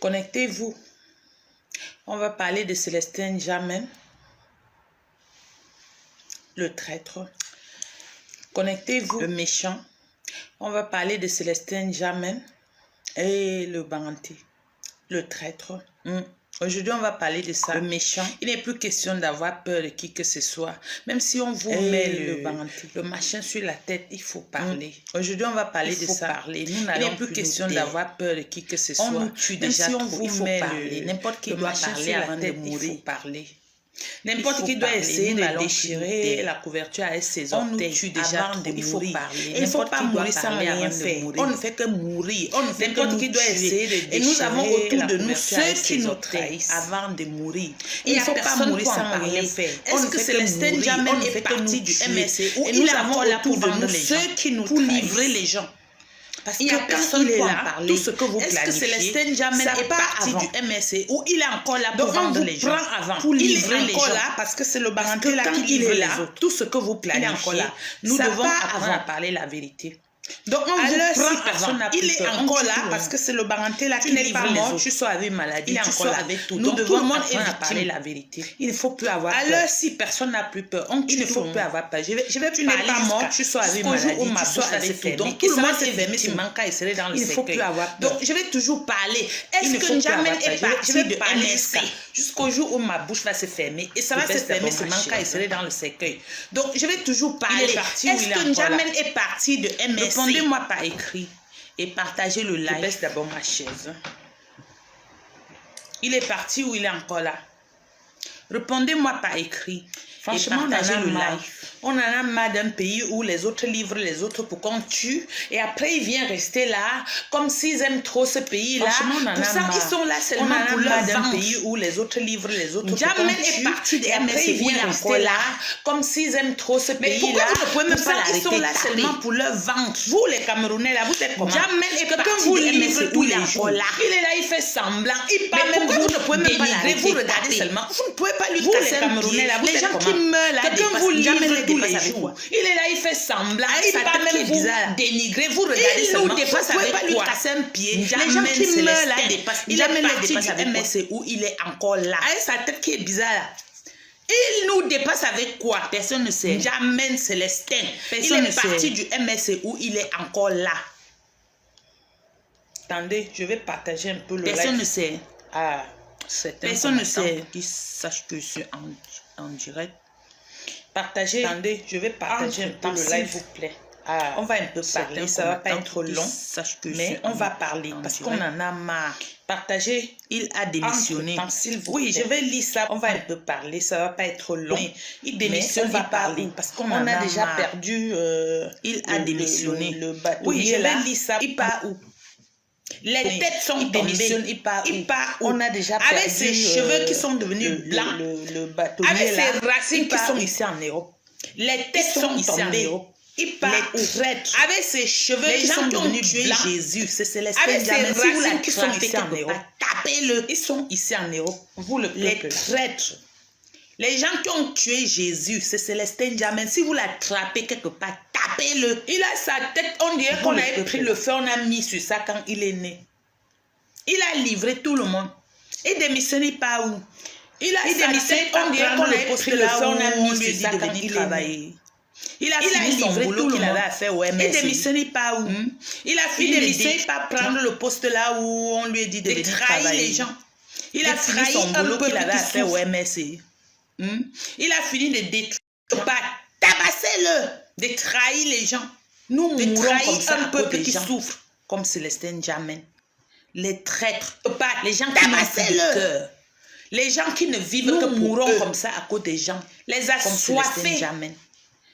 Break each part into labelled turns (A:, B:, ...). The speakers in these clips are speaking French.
A: Connectez-vous. On va parler de Célestin Jamin, le traître. Connectez-vous, le méchant. On va parler de Célestin Jamin et le bandit, le traître. Aujourd'hui, on va parler de ça, le méchant. Il n'est plus question d'avoir peur de qui que ce soit. Même si on vous met le machin sur la tête, il faut parler. Aujourd'hui, on va parler de ça. Parler. Il n'est plus question d'avoir peur de qui que ce soit. On nous tue déjà trop, il faut parler. N'importe qui doit parler avant de mourir. Il faut parler. N'importe qui doit essayer de déchirer la couverture avec ses orteils. On nous tue déjà avant de mourir. Il ne faut pas mourir sans rien faire. On ne fait que mourir. N'importe qui doit essayer de déchirer. Et nous avons autour de nous ceux qui nous trahissent avant de mourir. Il ne faut pas mourir sans rien faire. Est-ce que Célestin Jamin est parti du MSC où nous avons autour de nous ceux qui nous trahissent pour livrer les gens? Parce que quand il est là, tout ce que vous planifiez, est-ce que Célestin Jamin est parti du MSC ou il est encore là pour vendre les gens, pour livrer les gens? Il est encore là parce que c'est le baranté là qui livre les autres. Tout ce que vous planifiez, nous devons apprendre à parler la vérité. Donc on vous prend personne n'a il est encore là parce que c'est le baranté là qui n'est pas mort, tu sois avec maladie, tu sois avec tout. Nous devons apprendre à parler la vérité. Il ne faut plus avoir peur. Alors si personne n'a plus peur, il ne faut plus avoir peur. Je vais tu n'es pas mort, tu sois avec maladie, tu sois avec tout. Donc tout le monde s'est fermé, tu manques à essayer dans le cercueil. Il ne faut plus avoir peur. Donc je vais toujours parler. Est-ce que Jamin est parti de MSC jusqu'au jour où ma bouche va se fermer et ça va se fermer, c'est manque à essayer dans le cercueil. Donc je vais toujours parler. Est-ce que Jamin est parti de MSC? Répondez-moi par écrit et partagez le live. Je baisse d'abord ma chaise. Il est parti ou il est encore là? Répondez-moi par écrit. Franchement, on en a marre. On en a marre d'un pays où les autres livrent les autres pour qu'on tue. Et après, ils viennent rester là, comme s'ils aiment trop ce pays-là. Franchement, on en a marre. Ils sont là seulement pour leur d'un pays où les autres livrent les autres pour qu'on tue. Est parti et après, ils viennent rester là, comme s'ils aiment trop ce pays-là. Mais pourquoi vous ne pouvez même pas l'arrêter? Ils sont là seulement pour leur vente. Vous, les Camerounais, là, vous êtes comment? Jamin est parti vous livre tous les jours. Il est là, il fait semblant. Il parle même vous ne pouvez même pas l'arrêter. Vous regardez seulement. Vous ne pouvez pas lui casser un pied. Les gens qui meurt là, vous livre tous les jours. Il est là, il fait semblant, il va même vous dénigrer, vous regardez seulement. Vous ne pouvez pas lui casser un pied. Les gens qui meurent là dépassent. Il est parti du MSC où il est encore là. Avec sa tête qui est bizarre là. Il nous dépasse avec quoi? Personne ne sait. Jamin Célestin. Il est parti du MSC où il est encore là. Attendez, je vais partager un peu le live. Personne ne sait. Ah, personne ne sait. Qui sache que je suis en direct. Partagez. Attendez, je vais partager un peu le live, s'il vous plaît. On va un peu parler, ça va pas être long, mais on va parler parce qu'on en a marre. Partagez, il a démissionné. Oui, je vais lire ça, on va un peu parler, ça va pas être long. Il démissionne, on va parler parce qu'on a déjà perdu. Il a démissionné. Oui, je vais lire ça. Il part où? Les têtes sont tombées. Il part où? On a déjà perdu. Avec ses cheveux qui sont devenus blancs. Le bâtonnier avec ses racines qui sont ici en Europe. Les têtes sont tombées. Il part où? Avec ses cheveux qui sont devenus blancs. Jésus, c'est Célestin Jamin. Si vous la qui sont ici en Europe, tapez-le. Ils sont ici en Europe. Vous le les traîtres. Les gens qui ont tué Jésus, c'est Célestin Jamin. Si vous l'attrapez quelque part, tapez-le. Il a sa tête, on dirait qu'on a pris le feu, on a mis sur ça quand il est né. Il a livré tout le monde. Il démissionne pas où? Il démissionne, on dirait qu'on a pris le feu, on a mis sur ça quand il travailler. Il a fini son boulot qu'il avait à faire au MSC. Il démissionne pas où? Il a fini, il démissionne pas prendre le poste là où on lui a dit de venir travailler. Les gens. Il a fini son boulot qu'il avait à faire au MSC. Il a fini de détruire, tabasser-le, de trahir les gens. Nous mourons comme ça, un peuple qui souffre, comme Célestin Jammeh. Les traîtres, les gens qui n'ont plus de cœur. Les gens qui ne vivent que mourront comme ça à cause des gens. Les assoiffés,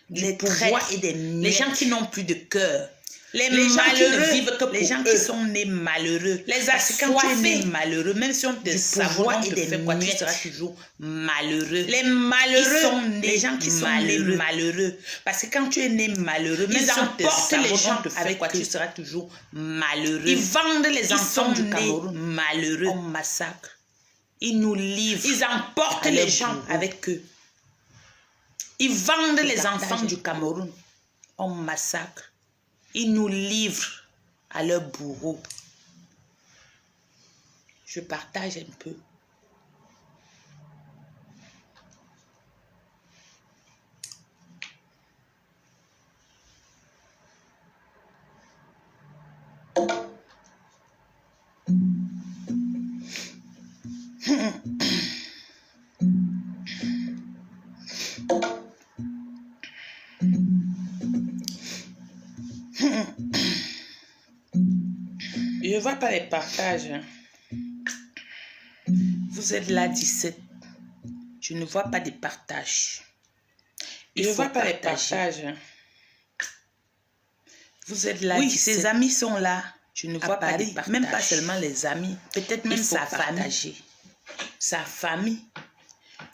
A: les traîtres, les gens qui n'ont plus de cœur. Les gens qui ne vivent que pour les gens qui sont nés malheureux. Les assoiffés, quand tu es né malheureux, même si on te savoure, on te fait quoi, tu seras toujours malheureux. Les malheureux sont nés, les gens qui sont nés malheureux. Parce que quand tu es né malheureux, même si on te savoure, on te fait quoi, tu seras toujours malheureux. Ils vendent les enfants du Cameroun malheureux. On massacre. Ils nous livrent. Ils emportent les gens avec eux. Ils vendent les enfants du Cameroun. On massacre. Ils nous livrent à leurs bourreaux. Je partage un peu. Je ne vois pas les partages. Vous êtes là 17. Je ne vois pas de partages. Je ne vois pas les partages. Vous êtes là 17. Ses amis sont là. Je ne vois pas de partages. Même pas seulement les amis. Peut-être même sa famille. Sa famille.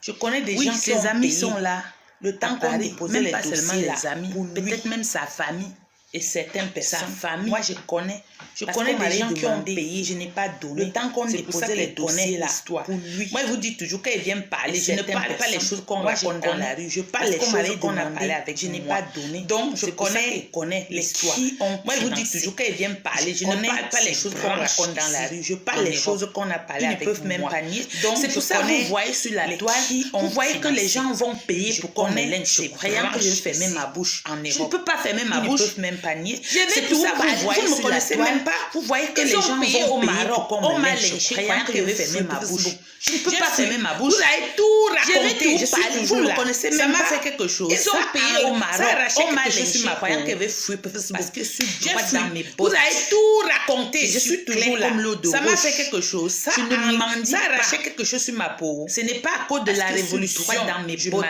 A: Je connais des gens qui ses amis sont là. Le temps qu'on dépose les pas seulement les amis. Peut-être même sa famille. Et certaines personnes, sa famille, moi je connais des gens qui ont payé, je n'ai pas donné. Le temps qu'on déposait les dossiers là, pour lui. Moi, je vous dis toujours qu'il vient parler, je ne parle pas les choses qu'on raconte dans la rue, je parle les choses qu'on a parlé avec, je n'ai pas donné. Donc, je connais l'histoire. Moi, je vous dis toujours qu'il vient parler, je ne parle pas les choses qu'on raconte dans la rue, je parle les choses qu'on a parlé avec moi. Ils ne peuvent même pas nier. Donc, c'est pour ça que vous voyez sur la toile, on voit que les gens vont payer pour qu'on les lynche. C'est croyant que je vais fermer ma bouche en Europe. Je ne peux pas fermer ma bouche. Panier. C'est tout ça, vous ne connaissez même pas. Vous voyez que les gens vont payer au Maroc. On m'a lynché, croyant que je vais fermer ma bouche. Je ne peux pas fermer ma bouche. Vous avez tout raconté. Vous ne connaissez même pas. Ça m'a fait quelque chose. Ils ont payé au Maroc. On m'a lynché, croyant que je vais fuir parce que je suis droit dans mes bottes. Vous avez tout raconté. Je suis toujours là. Ça m'a fait quelque chose. Ça a arraché quelque chose sur ma peau. Ce n'est pas à cause de la révolution dans mes bottes.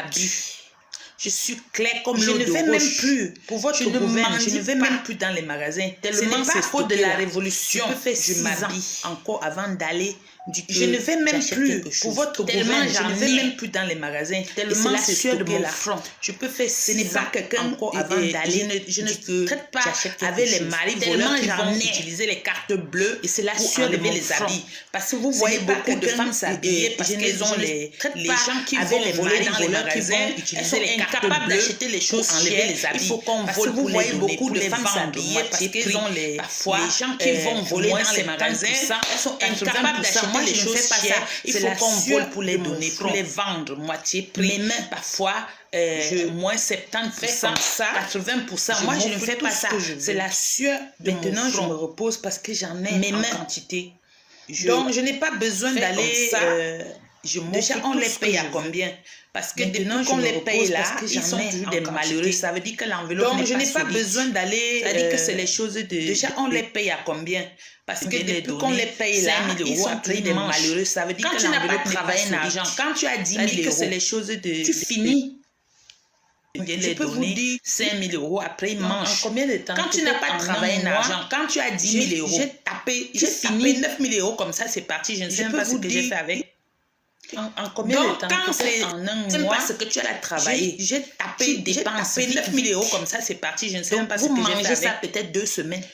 A: Je suis claire comme l'eau de roche. Je ne vais même plus pour votre gouvernement. Je ne vais même plus dans les magasins. Tellement c'est faute de la révolution. Je m'habille encore avant d'aller. Je ne vais même plus pour votre gouvernement. Je ne vais même plus dans les magasins. Tellement c'est sueur de mon front. Je peux faire ce n'est pas quelqu'un encore avant d'aller. Je ne traite pas avec les maris voleurs qui vont utiliser les cartes bleues. Et c'est la sueur de les habits. Parce que vous voyez beaucoup de femmes s'habiller parce qu'elles ont les gens qui vont voler dans les magasins. Utiliser les cartes d'acheter les choses chères, les habits. Il faut qu'on vole pour les donner, beaucoup de femmes s'habiller parce qu'ils ont les gens qui vont voler dans les magasins. Elles sont incapables d'acheter les choses chères. Il faut qu'on vole pour les donner, pour les vendre moitié prix. Mais parfois, moins 70%, 80%. Moi, je ne fais pas ça. C'est la sueur. Maintenant, je me repose parce que j'en ai en quantité. Donc, je n'ai pas besoin d'aller... Déjà, on les paye à combien? Parce que maintenant, qu'on les paye là, ils sont toujours des malheureux. Ça veut dire que l'enveloppe n'est pas solide. Donc, je n'ai pas besoin d'aller... Ça veut dire que c'est les choses de... Déjà, on les paye à combien? Parce que depuis qu'on les paye là, ils sont tous des malheureux. Ça veut dire que l'enveloppe n'est pas solide. Quand tu as 10 000 euros, c'est les choses de... Tu finis. Je peux vous dire 5 000 euros, après ils mangent. En combien de temps? Quand tu n'as pas travaillé d'argent, quand tu as 10 000 euros, j'ai fini 9 000 euros comme ça, c'est parti. Je ne sais même pas ce que j'ai fait avec. En combien de temps? Quand c'est en un mois, ce que tu as travaillé, j'ai tapé 9 000 euros comme ça, c'est parti. Je ne sais même pas ce que j'ai fait avec. Vous mangez ça peut-être 2 semaines.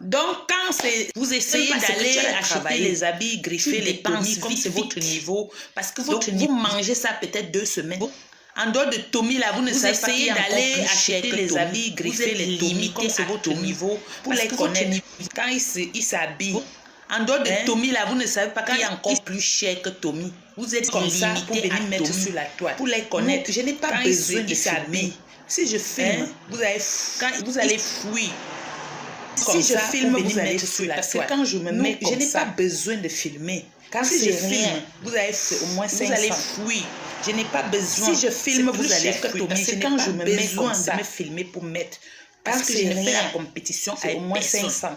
A: Donc, quand vous essayez d'aller acheter les habits, griffer les Tommy comme c'est votre niveau, parce que vous mangez ça peut-être 2 semaines. En dehors de Tommy, là, vous ne savez pas qu'il y a d'aller acheter les habits, griffer les Tommy comme c'est votre niveau, pour les connaître. Quand ils s'habillent, en dehors de Tommy, là, vous ne savez pas qu'il y a encore plus cher que Tommy. Vous êtes comme ça pour venir mettre sur la toile. Pour les connaître, je n'ai pas besoin de filmer. Si je filme, vous allez fuir. Si je filme, vous allez sur la toile. Parce que quand je me mets comme ça, je n'ai pas besoin de filmer. Quand si je filme, vous allez au moins 500. Vous allez fuir. Je n'ai pas besoin. Si je filme, vous allez fuir. Parce que quand je me mets comme ça, de me filmer pour mettre. Parce que je ne fais la compétition avec au moins 500.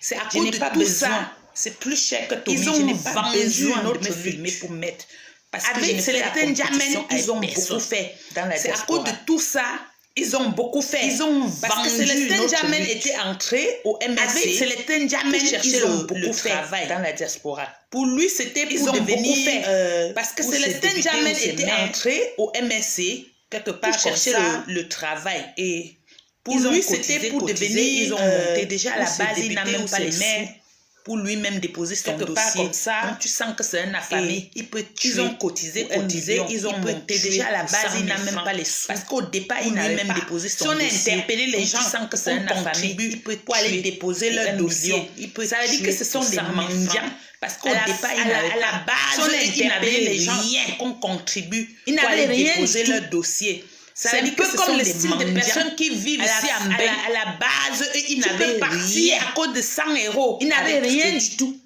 A: C'est à cause de tout ça. C'est plus cher que Tommy. Ils ont vendu notre filmer pour mettre. Parce que avec Célestin Jamen, ils ont beaucoup fait. C'est à cause de tout ça. Ils ont beaucoup fait. Ils ont vendu. Parce que Célestin Jamen était entré au MSC. Avec Célestin Jamen, ils ont beaucoup fait dans la diaspora. Pour lui, c'était pour devenir... parce que Célestin Jamen était entré au MSC, quelque part pour chercher le travail. Et pour lui, c'était pour devenir... Ils ont monté déjà à la base, il n'a même pas les mains. Pour lui-même déposer son dossier. Comme ça, donc tu sens que c'est un affamé. Ils ont cotisé, ils ont monté déjà à la base, il n'a même pas les sous. Parce qu'au départ, il n'a même déposé son dossier. Si on a interpellé les gens, tu sens que c'est un affamé, pour aller déposer leur dossier. Ça veut dire que ce sont des mendiants. Parce qu'au départ, à la base, il n'avait rien qu'on contribue pour aller déposer leur dossier. C'est un peu comme le style de personnes qui vivent ici à Mbé. À la base, ils n'avaient rien à cause de 100 €. Ils n'avaient rien du tout.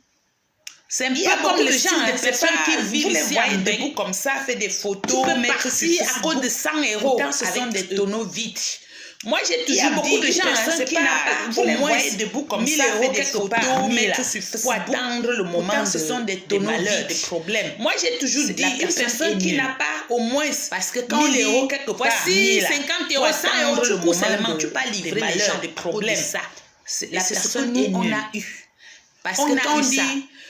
A: C'est un peu comme le style de personnes qui vivent ici à Mbé. Comme ça, fait des photos, mettre sur Facebook à cause de 100 €. Pourtant, ce sont des tonneaux vides. Moi, j'ai toujours beaucoup de gens qui n'ont pas au moins debout comme 1000 € quelque part, mettre sur Facebook pour attendre le moment. Ce sont des tonneaux vides, des problèmes. Moi, j'ai toujours dit une personne qui n'a pas au moins, parce que quand 1000 € quelque part, voici 50 €, 100 €, du coup seulement, tu peux pas livrer les gens des problèmes. La personne nous on a eu. Parce que quand on dit,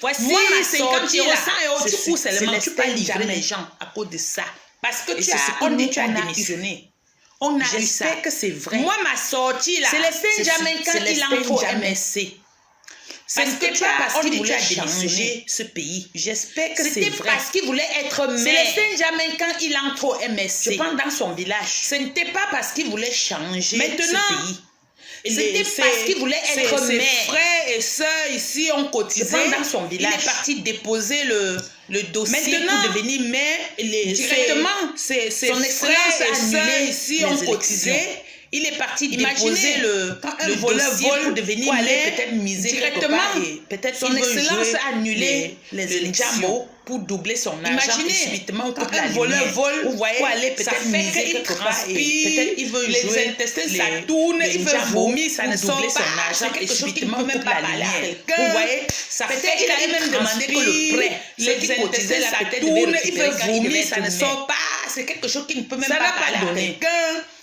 A: voici 50 €, 100 €, du coup seulement, tu peux pas livrer les gens à cause de ça. Parce que tu as démissionné. On a eu ça. Que c'est vrai. Moi, ma sortie là, c'est Jamen quand il entre au MSC. Parce que pas parce qu'il voulait changer ce pays. J'espère que c'est vrai. C'était parce qu'il voulait être maire. Célestin Jamen quand il entre au MSC. Je pense dans son village. Ce n'était pas parce qu'il voulait changer ce pays. C'était parce qu'il voulait être maire. Ses frères et sœurs ici ont cotisé. Dans son village. Il est parti déposer le dossier pour devenir maire. Directement, son frères et sœurs ici ont cotisé. Il est parti déposer le dossier pour devenir maire. Peut-être miser directement. Peut-être son excellence a annulé les jambos pour doubler son argent. Imaginez, subitement, quand un voleur vole, vous voyez, ça fait qu'il transpire, peut-être il veut les intestins, ça tourne, il veut vomir, ça ne sort pas, c'est quelque chose qui ne peut même pas parler à quelqu'un. Vous voyez, ça fait qu'il a même demandé que le prêt, les intestins, ça tourne, il veut vomir, ça ne sort pas, c'est quelque chose qui ne peut même pas parler à quelqu'un.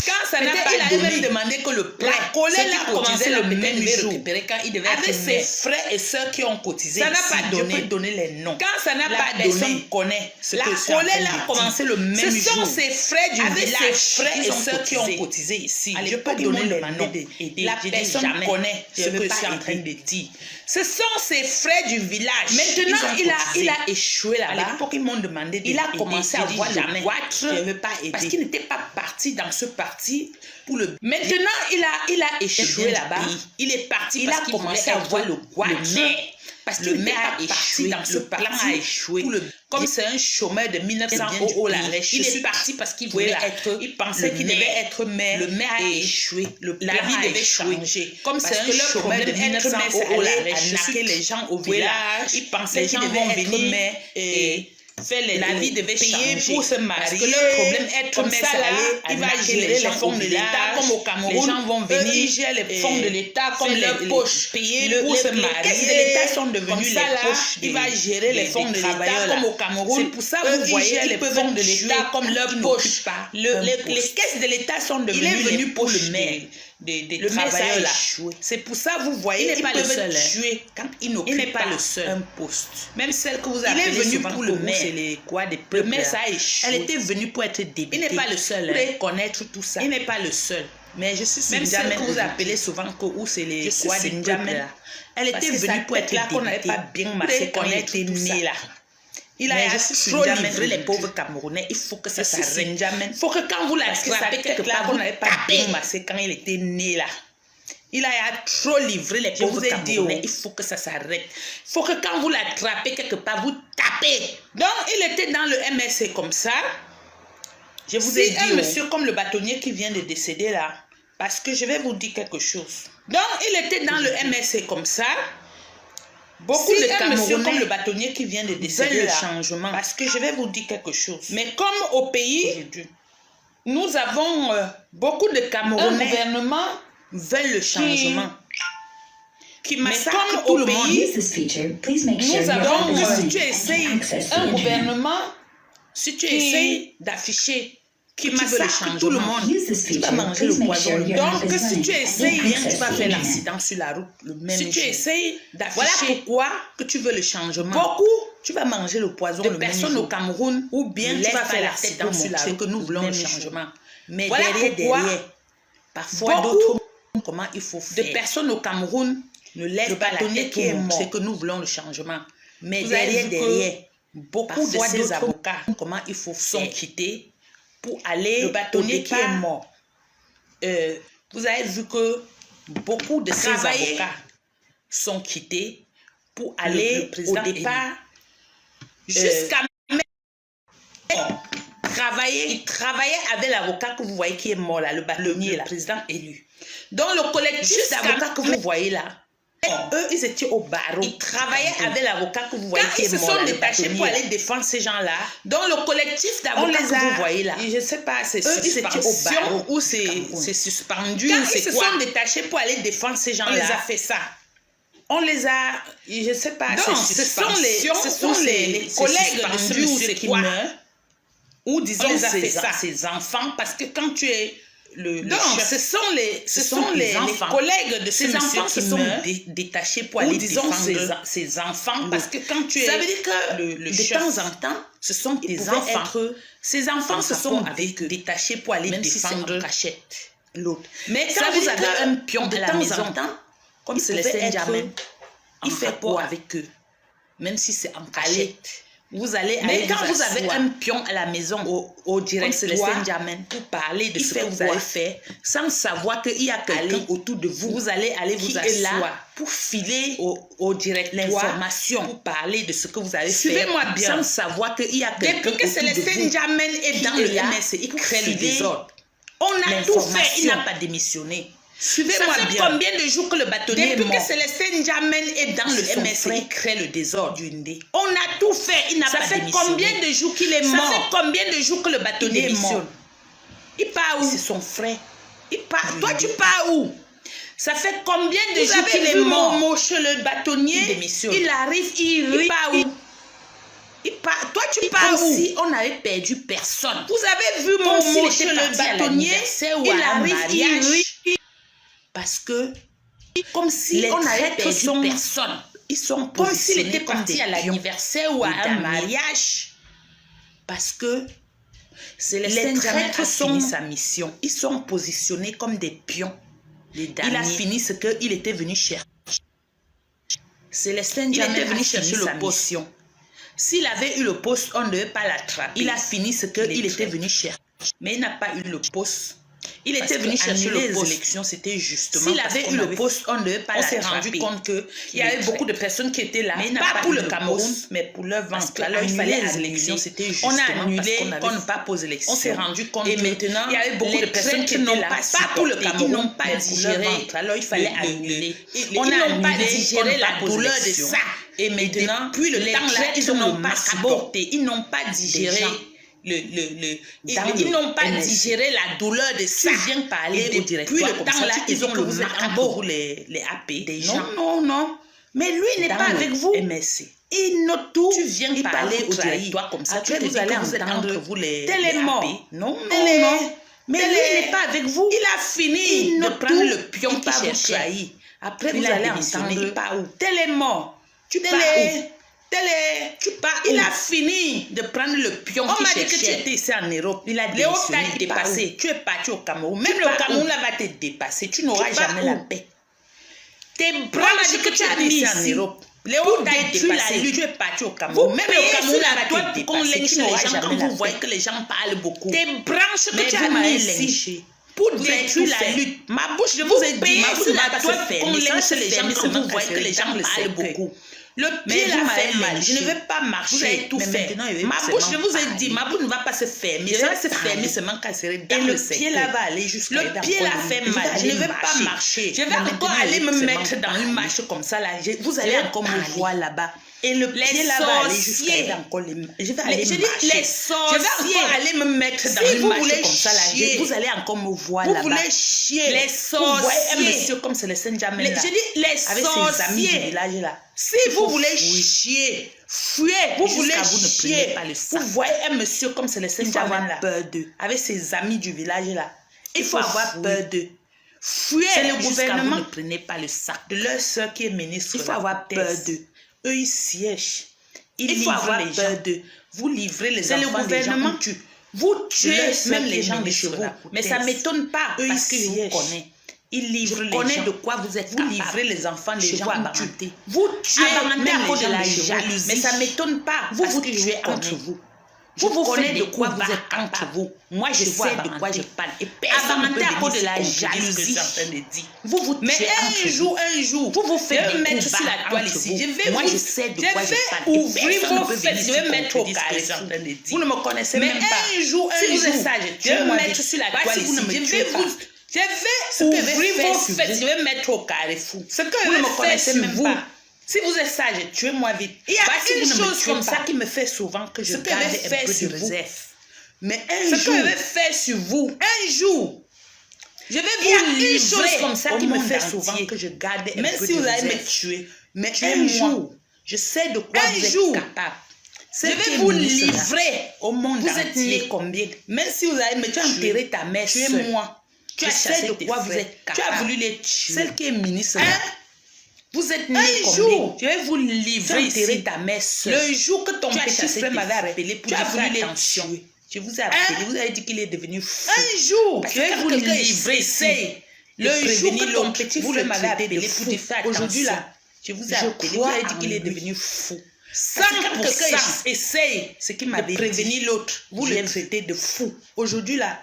A: Quand ça n'a pas donné, il a même demandé que le prêt, la colère a commencé le même jour, quand il devait avec ses frères et sœurs qui ont cotisé. Ça n'a pas donné. Je peux donner les noms. Quand ça n'a pas donné, personne connaît ce que la colère a commencé le même jour. Ce sont ses frères du village, avec ses frères et sœurs qui ont cotisé ici. Je peux donner les noms. La personne connaît ce que je suis en train de dire. Ce sont ses frères du village. Maintenant, il a échoué là-bas. À l'époque, ils m'ont demandé d'aider. Il a commencé à voir le boîte. Je ne veux pas aider. Parce qu'il n'était pas parti dans ce parti pour le... Maintenant, il a échoué là-bas. Il est parti parce qu'il commençait à voir le boîte. Parce que le maire a échoué dans ce plan, a échoué. Comme c'est un chômeur de 1900 € la lèche, il est parti parce qu'il voulait être, il pensait qu'il devait être maire. Le maire a échoué. La vie devait changer. Comme c'est un chômeur de 1900 € la lèche, arnaquer les gens au village, il pensait qu'il devait être maire et la vie devait payer pour se marier. Parce que le problème être maire, il va gérer les fonds de l'État comme au Cameroun. Les gens vont venir, ils gèrent les fonds de l'État comme les poches payées pour se marier. Les caisses de l'État sont devenues les poches. Il va gérer les fonds de l'État comme au Cameroun. C'est pour ça que vous voyez les fonds de l'État comme leurs poches. Les caisses de l'État sont devenues les poches le maire. Des travailleurs là. C'est pour ça vous voyez il n'est pas le seul tuer quand il n'occupe pas le seul un poste. Même celle que vous appelez il est venu pour le maire. C'est les quoi des peuples. Le maire ça a échoué. Elle était venue pour être débutée. Il n'est pas le seul. Vous devez connaître tout ça. Il n'est pas le seul. Mais je suis même celle que vous appelez souvent que où c'est les quoi des peuples là. Elle était venue pour être débutée. Qu'on n'avait pas bien marché quand elle était née là. Il a trop livré les pauvres Camerounais. Il faut que ça s'arrête. Il faut que quand vous l'attrapez quelque part, vous n'avez pas bien massé quand il était né là. Il a trop livré les pauvres Camerounais. Il faut que ça s'arrête. Il faut que quand vous l'attrapez quelque part, vous tapez. Donc, il était dans le MSC comme ça. Je vous ai dit un monsieur comme le bâtonnier qui vient de décéder là. Parce que je vais vous dire quelque chose. Donc, il était dans le MSC comme ça. beaucoup de Camerounais comme le bâtonnier qui vient de décéder le changement.
B: Parce que je vais vous dire quelque chose.
A: Mais comme au pays, nous avons beaucoup de Camerounais, un gouvernement veulent le changement. Qui massacre tout le monde. Nous avons, si tu essayes un gouvernement, si tu essayes d'afficher qui massacre tout le monde, tu vas manger le poison. Donc, si tu essayes, tu vas faire l'accident sur la route le même jour. Si tu essayes d'afficher, voilà pourquoi que tu veux le changement. Beaucoup, tu vas manger le poison de personnes au Cameroun, ou bien tu vas faire l'accident sur la route que nous voulons le changement. Mais voilà derrière, parfois d'autres, comment il faut faire. De personnes au Cameroun ne lèvent pas la tête qui est mort. C'est que nous voulons le changement. Mais derrière, beaucoup de ces avocats, comment il faut faire, sont quittés pour aller le bâtonnier qui est mort. Vous avez vu que beaucoup de ces avocats sont quittés pour aller au départ jusqu'à travailler. Ils travaillaient avec l'avocat que vous voyez qui est mort là, le bâtonnier, le président élu. Donc le collectif d'avocats que vous voyez là, eux, ils étaient au barreau. Ils travaillaient avec l'avocat que vous voyez qui est mort. Ils se sont détachés pour aller défendre ces gens-là. Donc, le collectif d'avocats que vous voyez là, je ne sais pas, c'est suspension ou c'est suspendu. Ils se sont détachés pour aller défendre ces gens-là. On les a fait ça. On les a, je ne sais pas, ce sont les collègues de ce monsieur qui meurt. Ou disons ses enfants, parce que quand tu es donc, ce sont les collègues de ces enfants qui sont détachés pour aller défendre ses enfants. Parce que quand tu es... Ça veut dire que de temps en temps, ce sont tes enfants. Ces enfants se sont détachés pour aller défendre l'autre. Mais quand vous avez un pion de temps en temps, comme Célestin Djamène, il fait quoi avec eux? Même si c'est en cachette. Vous allez mais quand vous avez un pion à la maison au directoire pour parler de ce que vous allez faire sans savoir qu'il y a quelqu'un autour de vous, vous allez aller vous asseoir pour filer au directoire l'information pour parler de ce que vous allez faire. Suivez-moi bien. Sans savoir qu'il y a quelqu'un autour de vous. Depuis que Célestin Djamène est dans le MSC, il crée le désordre. On a tout fait, il n'a pas démissionné. Suivez-moi bien. Ça fait combien de jours que le bâtonnier est mort? Depuis que Célestin Djamène est dans le MSC, il crée le désordre. On a tout fait, il n'a pas démissionné. Ça fait combien de jours qu'il est mort? Ça fait combien de jours que le bâtonnier est mort? Il part où? C'est son frère. Il part. Toi, tu pars où? Ça fait combien de jours qu'il est mort chez le bâtonnier? Il démissionne. Il arrive, il part où? Il part. Toi, tu pars où? Si on n'avait perdu personne. Vous avez vu mon mot chez le bâtonnier? Il arrive, il parce que, comme si on n'avait perdu personne. Ils sont comme s'ils étaient partis à l'anniversaire ou à un mariage. Parce que les traîtres ont fini sa mission. Ils sont positionnés comme des pions. Il a fini ce qu'il était venu chercher. Célestin Djamène était venu chercher le poste. S'il avait eu le poste, on ne devait pas l'attraper. Il a fini ce qu'il était venu chercher. Mais il n'a pas eu le poste. Il était venu chercher le poste. Élections, c'était justement. S'il avait eu le poste, on ne devait pas l'attraper. On s'est rendu compte qu'il y avait beaucoup de personnes qui étaient là, mais pas pour le Cameroun, mais pour leur ventre. Alors il fallait les élections, c'était justement. On a annulé qu'on ne pas pose élection. On s'est rendu compte et maintenant il y avait beaucoup de personnes qui n'ont pas pour le Cameroun, ils n'ont pas digéré. Alors il fallait annuler. On n'a pas digéré la douleur de ça. Et maintenant, depuis le temps là, ils n'ont pas supporté, ils n'ont pas digéré. Ils n'ont pas digéré la douleur de ça. Tu viens parler au directoire comme ça, ils ont le macabre pour les AP. Non. Mais lui n'est pas avec vous. MSC. Il note tout. Tu viens parler au directoire comme ça. Après, vous allez entendre vous les AP. Non. Mais lui n'est pas avec vous. Il a fini de prendre le pion qui cherchait. Après, vous allez entendre. Il part où? Tel est mort. Tu pars où? Tu pars. Il a fini de prendre le pion qui cherchait. On m'a dit que tu étais ici en Europe. Il a dépassé. Tu es parti au Cameroun. Même le Cameroun là va te dépasser. Tu n'auras jamais la paix. Tes bras m'a dit que tu es ici en Europe. Léo t'a dépassé. Tu es parti au Cameroun. Même le Cameroun là va te dépasser. Tu n'auras jamais la paix. Quand vous voyez que les gens parlent beaucoup. Tes branches que tu as mis ici. Pour détruire la lutte. Ma bouche, je vous ai dit, ma bouche là va se fermer. On lynche les gens quand vous voyez que les gens parlent beaucoup.
B: Le pied l'a fait mal. Je ne vais pas marcher.
A: Vous avez tout fait.
B: Ma bouche, je vous ai dit, ma bouche ne va pas se fermer. Ça va se fermer seulement quand c'est dans le
A: pied là va aller jusqu'à
B: le pied l'a fait mal. Je ne vais pas marcher. Je vais encore aller me mettre dans une marche comme ça là. Vous allez encore me voir là-bas. Et le pied là va aller jusqu'à encore les. Je vais aller marcher. Les sorciers. Je vais encore aller me mettre dans une marche comme ça là. Vous allez encore me voir là-bas. Vous voulez chier. Les sorciers. Vous voyez un monsieur comme c'est le Saint-Germain là. Je dis les sorciers. Avec ses amis du village là. Si vous voulez chier, fuyez. Vous voulez chier. Vous voyez un monsieur comme c'est le Saint-Germain là.
A: Peur d'eux.
B: Avec ses amis du village là. Il faut avoir peur d'eux. Fuyez.
A: C'est le gouvernement.
B: Vous ne prenez pas le sac
A: de leur soeur qui est ministre.
B: Il faut avoir peur d'eux.
A: Eux, ils siègent.
B: Il faut avoir peur d'eux. Vous livrez les enfants des gens. Vous tuez même les gens de chez vous. Mais ça ne m'étonne pas parce que je vous connais.
A: Ils livrent les gens.
B: Je connais de quoi vous êtes capable.
A: Vous livrez les enfants des gens.
B: Vous tuez même les gens de jalousie. Mais ça ne m'étonne pas. Vous vous tuez entre vous. Vous connaissez de quoi vous êtes entre vous. Moi, je sais de quoi je parle. Et personne ne peut à cause de la jalousie. Vous vous tuez entre vous. Un jour, vous faites des mettre sur la toile ici. Moi, je sais de quoi je parle. Ouvrir vos fesses. Je vais mettre au carré. Vous ne me connaissez même pas.
A: Mais un jour,
B: si vous êtes sage, je vais mettre sur la toile ici. Je vais ouvrir vos fesses. Je vais mettre au carrefour. Ce que vous ne me connaissez même pas. Si vous êtes sage, tuez-moi vite. Il y a une chose comme ça qui me fait souvent que je garde un peu de réserve. Mais un jour, ce que je vais faire sur vous, un jour, je vais vous livrer une chose comme ça qui me fait souvent que je garde un peu de réserve. Même si vous allez me tuer, mais un jour, je sais de quoi vous êtes capable. Je vais vous livrer au monde entier. Vous êtes né combien? Même si vous allez me tuer, enterrer ta mère, tuez-moi. Tu sais de quoi vous êtes capable. Tu as voulu les tuer.
A: Celle qui est ministre.
B: Vous êtes né combien? Jour, je vais vous livrer ici ta mère seule. Le jour que ton petit frère m'avait appelé pour dire attention, je vous ai appelé, vous avez dit qu'il est devenu fou. Un jour, je vais vous livrer ici. Le jour que ton petit frère m'avait appelé pour dire attention. Aujourd'hui là, je vous ai appelé, vous avez dit qu'il est devenu fou. 100% essaye ce qui m'avait prévenu l'autre. Vous le traitez de fou. Aujourd'hui là,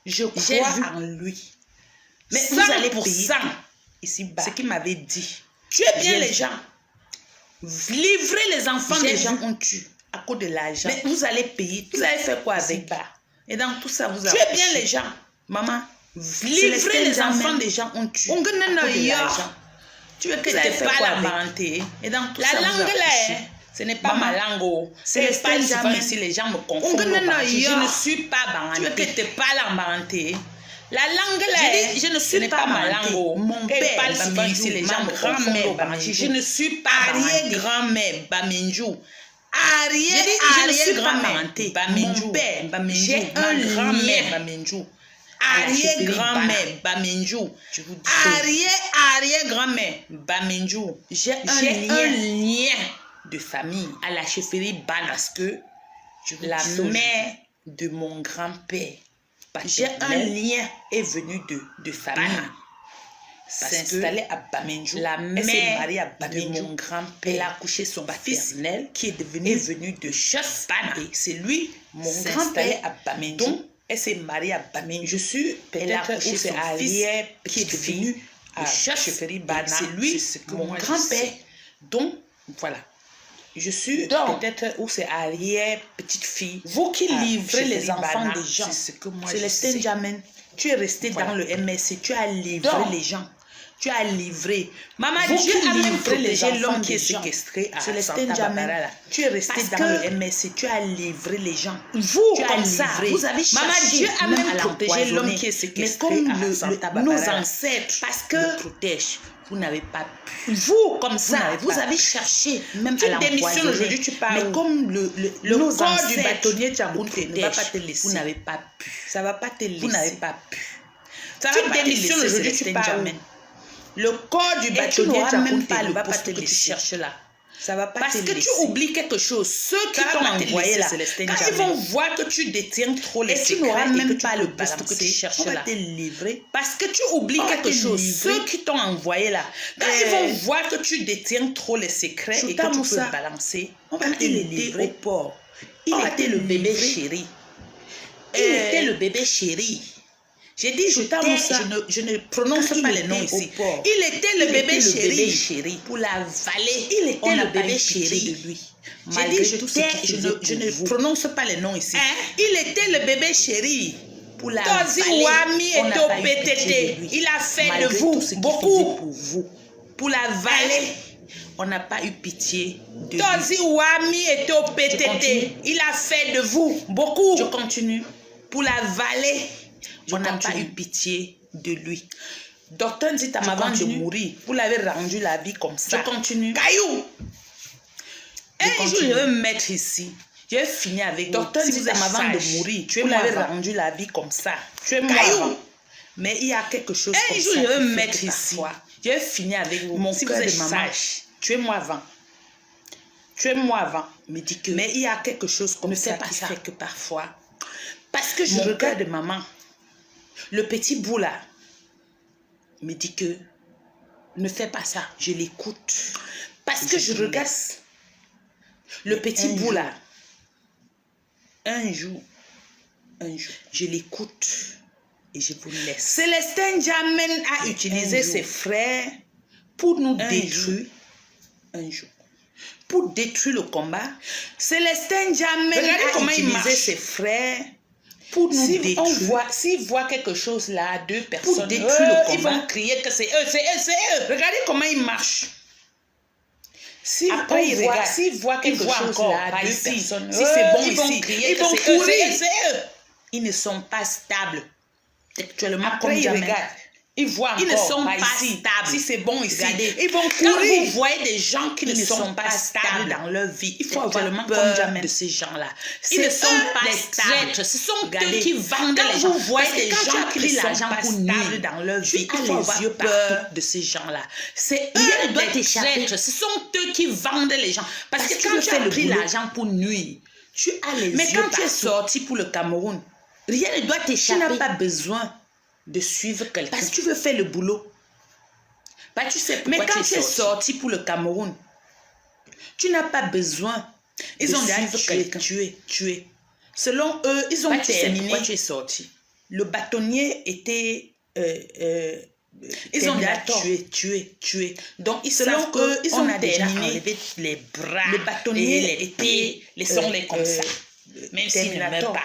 B: je crois en lui. Mais vous allez payer ici-bas ce qu'il m'avait dit. Tuez bien les gens. Livrez les enfants des gens ont tué à cause de l'argent. Mais vous allez payer. Vous allez faire quoi avec? Et dans tout ça, vous allez tuez bien les gens. Maman, livrez les enfants des gens ont tué à cause de l'argent. Tu veux que tu n'aies pas la parenté. Et dans tout ça, la langue là, ce n'est pas ma langue. C'est pas souvent ici, les gens me confondent. Je ne suis pas baranté. Tu veux que tu parles en baranté. La langue là, je ne suis pas ma langue. Mon père parle souvent ici, les gens me confondent. Je ne suis pas arrière-grand-mère Baminjou. Arrière-grand-mère Baminjou. J'ai un grand-mère Baminjou. Arrière-grand-mère Baminjou. Arrière-arrière-grand-mère Baminjou. J'ai un lien de famille à la chefferie Ban parce que la mère de mon grand-père. J'ai un lien est venu de famille. S'installer à Bamenjou. La mère mariée à Bamenjou. De mon grand-père. Elle a accouché son fils qui est venu de Chaspana. Et c'est lui, mon grand-père, à Bamenjou. Donc, elle s'est mariée à Bamenjou. Je suis peut-être son fils qui est devenu à Chaspana. C'est lui, mon grand-père. Donc, voilà. Je suis peut-être où c'est arrière petite fille. Vous qui livrez les enfants des gens, c'est le Saint-Germain. Tu es resté dans le MSC, tu as livré les gens. Tu as livré. Maman, Dieu a même protégé l'homme qui est séquestré à Santa Barbara. Tu es resté dans le MSC, tu as livré les gens. Vous, comme ça, vous avez cherché. Maman, Dieu a même protégé l'homme qui est séquestré à Santa Barbara. Nos ancêtres, parce que le protège. Vous n'avez pas pu. Vous, comme ça, vous avez cherché même à l'empoisonner. Aujourd'hui, tu parles. Mais comme le corps du bâtonnier Tchabounte ne va pas te laisser. Vous n'avez pas pu. Ça ne va pas te laisser. Vous n'avez pas pu. Ça va pas te laisser. Aujourd'hui, tu parles. Le corps du bâtonnier Tchabounte ne va pas te laisser. Tu cherches là. Ça va pas parce que tu oublies quelque chose. Ceux qui t'ont envoyé là, quand ils vont voir que tu détiens trop les secrets, tu n'auras même pas le poste que tu cherches là. Parce que tu oublies quelque chose. Ceux qui t'ont envoyé là, quand ils vont voir que tu détiens trop les secrets et que tu peux balancer, on va te livrer au port. Il était le bébé chéri. Il était le bébé chéri. J'ai dit, je ne prononce pas les noms ici. Il était le bébé chéri. Pour la vallée, il était le bébé chéri de lui. J'ai dit, je ne prononce pas les noms ici. Il était le bébé chéri. Pour la vallée, il a fait de vous beaucoup. Pour vous. Pour la vallée, on n'a pas eu pitié de lui. Il a fait de vous beaucoup. Je continue. Pour la vallée, on n'a pas eu pitié de lui. Docteur dit avant de mourir, vous l'avez rendu la vie comme ça. Je continue. Caillou. Un jour, je vais me mettre ici. Je vais finir avec vous. Docteur dit avant de mourir, vous l'avez rendu la vie comme ça. Caillou. Mais il y a quelque chose comme ça. Un jour, je vais me mettre ici. Je vais finir avec vous. Mon cœur de maman. Tuez-moi avant. Tuez-moi avant. Me dit que. Mais il y a quelque chose comme ça qui fait que parfois. Parce que je regarde maman. Le petit bout là me dit que ne fais pas ça. Je l'écoute. Parce que je regarde le petit bout là. Un jour, je l'écoute et je vous laisse. Célestin Jamen a utilisé ses frères pour nous détruire un jour. Pour détruire le combat. Célestin Jamen a utilisé ses frères pour nous détruire. S'ils voient quelque chose là, deux personnes, pour détruire le combat, ils vont crier que c'est eux, c'est eux, c'est eux. Regardez comment ils marchent. Après, s'ils voient quelque chose là, deux personnes, si c'est bon ils vont crier que c'est eux, c'est eux. Ils ne sont pas stables. Textuellement, comme ils regardent. Ils voient ils ne sont pas stables. Si c'est bon ici, ils vont courir. Quand vous voyez des gens qui ne sont pas stables dans leur vie, il faut avoir peur de ces gens-là. Ils ne sont pas stables. Ce sont eux qui vendent les gens. Quand vous voyez des gens qui ne sont pas stables dans leur vie, il faut avoir peur de ces gens-là. C'est eux qui doivent t'échapper. Ce sont eux qui vendent les gens. Parce que quand tu as pris l'argent pour nuire, tu as les yeux. Mais quand tu es sorti pour le Cameroun, rien ne doit t'échapper. Tu n'as pas besoin de suivre quelqu'un. Parce que tu veux faire le boulot. Bah, tu sais pourquoi. Mais quand tu es sorti pour le Cameroun, tu n'as pas besoin ils ont suivre quelqu'un. Tuer. Selon eux, ils ont terminé. Pourquoi tu es sorti. Le bâtonnier était... ils ont déjà tué. Donc, ils savent qu'ils ont déjà enlevé les bras, le bâtonnier, les pieds, laissons-les comme ça. Même s'ils ne meurent pas.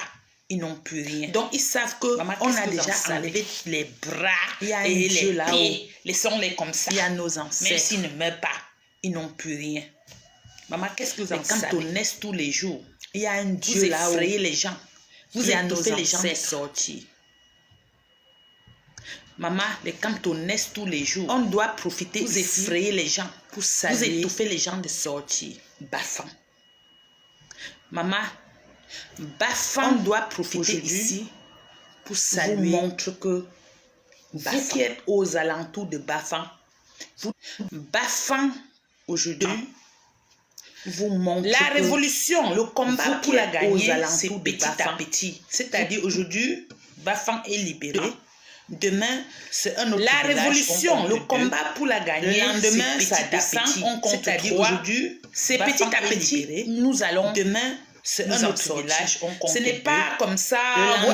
B: Ils n'ont plus rien. Donc, ils savent qu'on a déjà enlevé les bras et les pieds. Laissons-les comme ça. Il y a nos ancêtres. Même s'ils ne meurent pas, ils n'ont plus rien. Maman, qu'est-ce que vous en savez? Quand on naît tous les jours, il y a un Dieu là-haut. Vous effrayez les gens. Vous étouffez les gens de sortir. Maman, quand on naît tous les jours, on doit profiter. Vous effrayez les gens. Pour saluer. Vous étouffez les gens de sortir. Bafan. Maman, Bafan doit profiter ici pour saluer. Vous montre que Bafan, vous qui êtes aux alentours de Bafan, Bafan aujourd'hui vous montre la révolution, le combat pour la gagner, c'est petit à petit. C'est-à-dire aujourd'hui, Bafan est libéré. Demain, c'est un autre la révolution, le combat pour la gagner. Le lendemain, ça descend, on compte. C'est-à-dire aujourd'hui, c'est petit à petit. Nous allons demain. C'est un autre village, on compte. Ce n'est pas comme ça,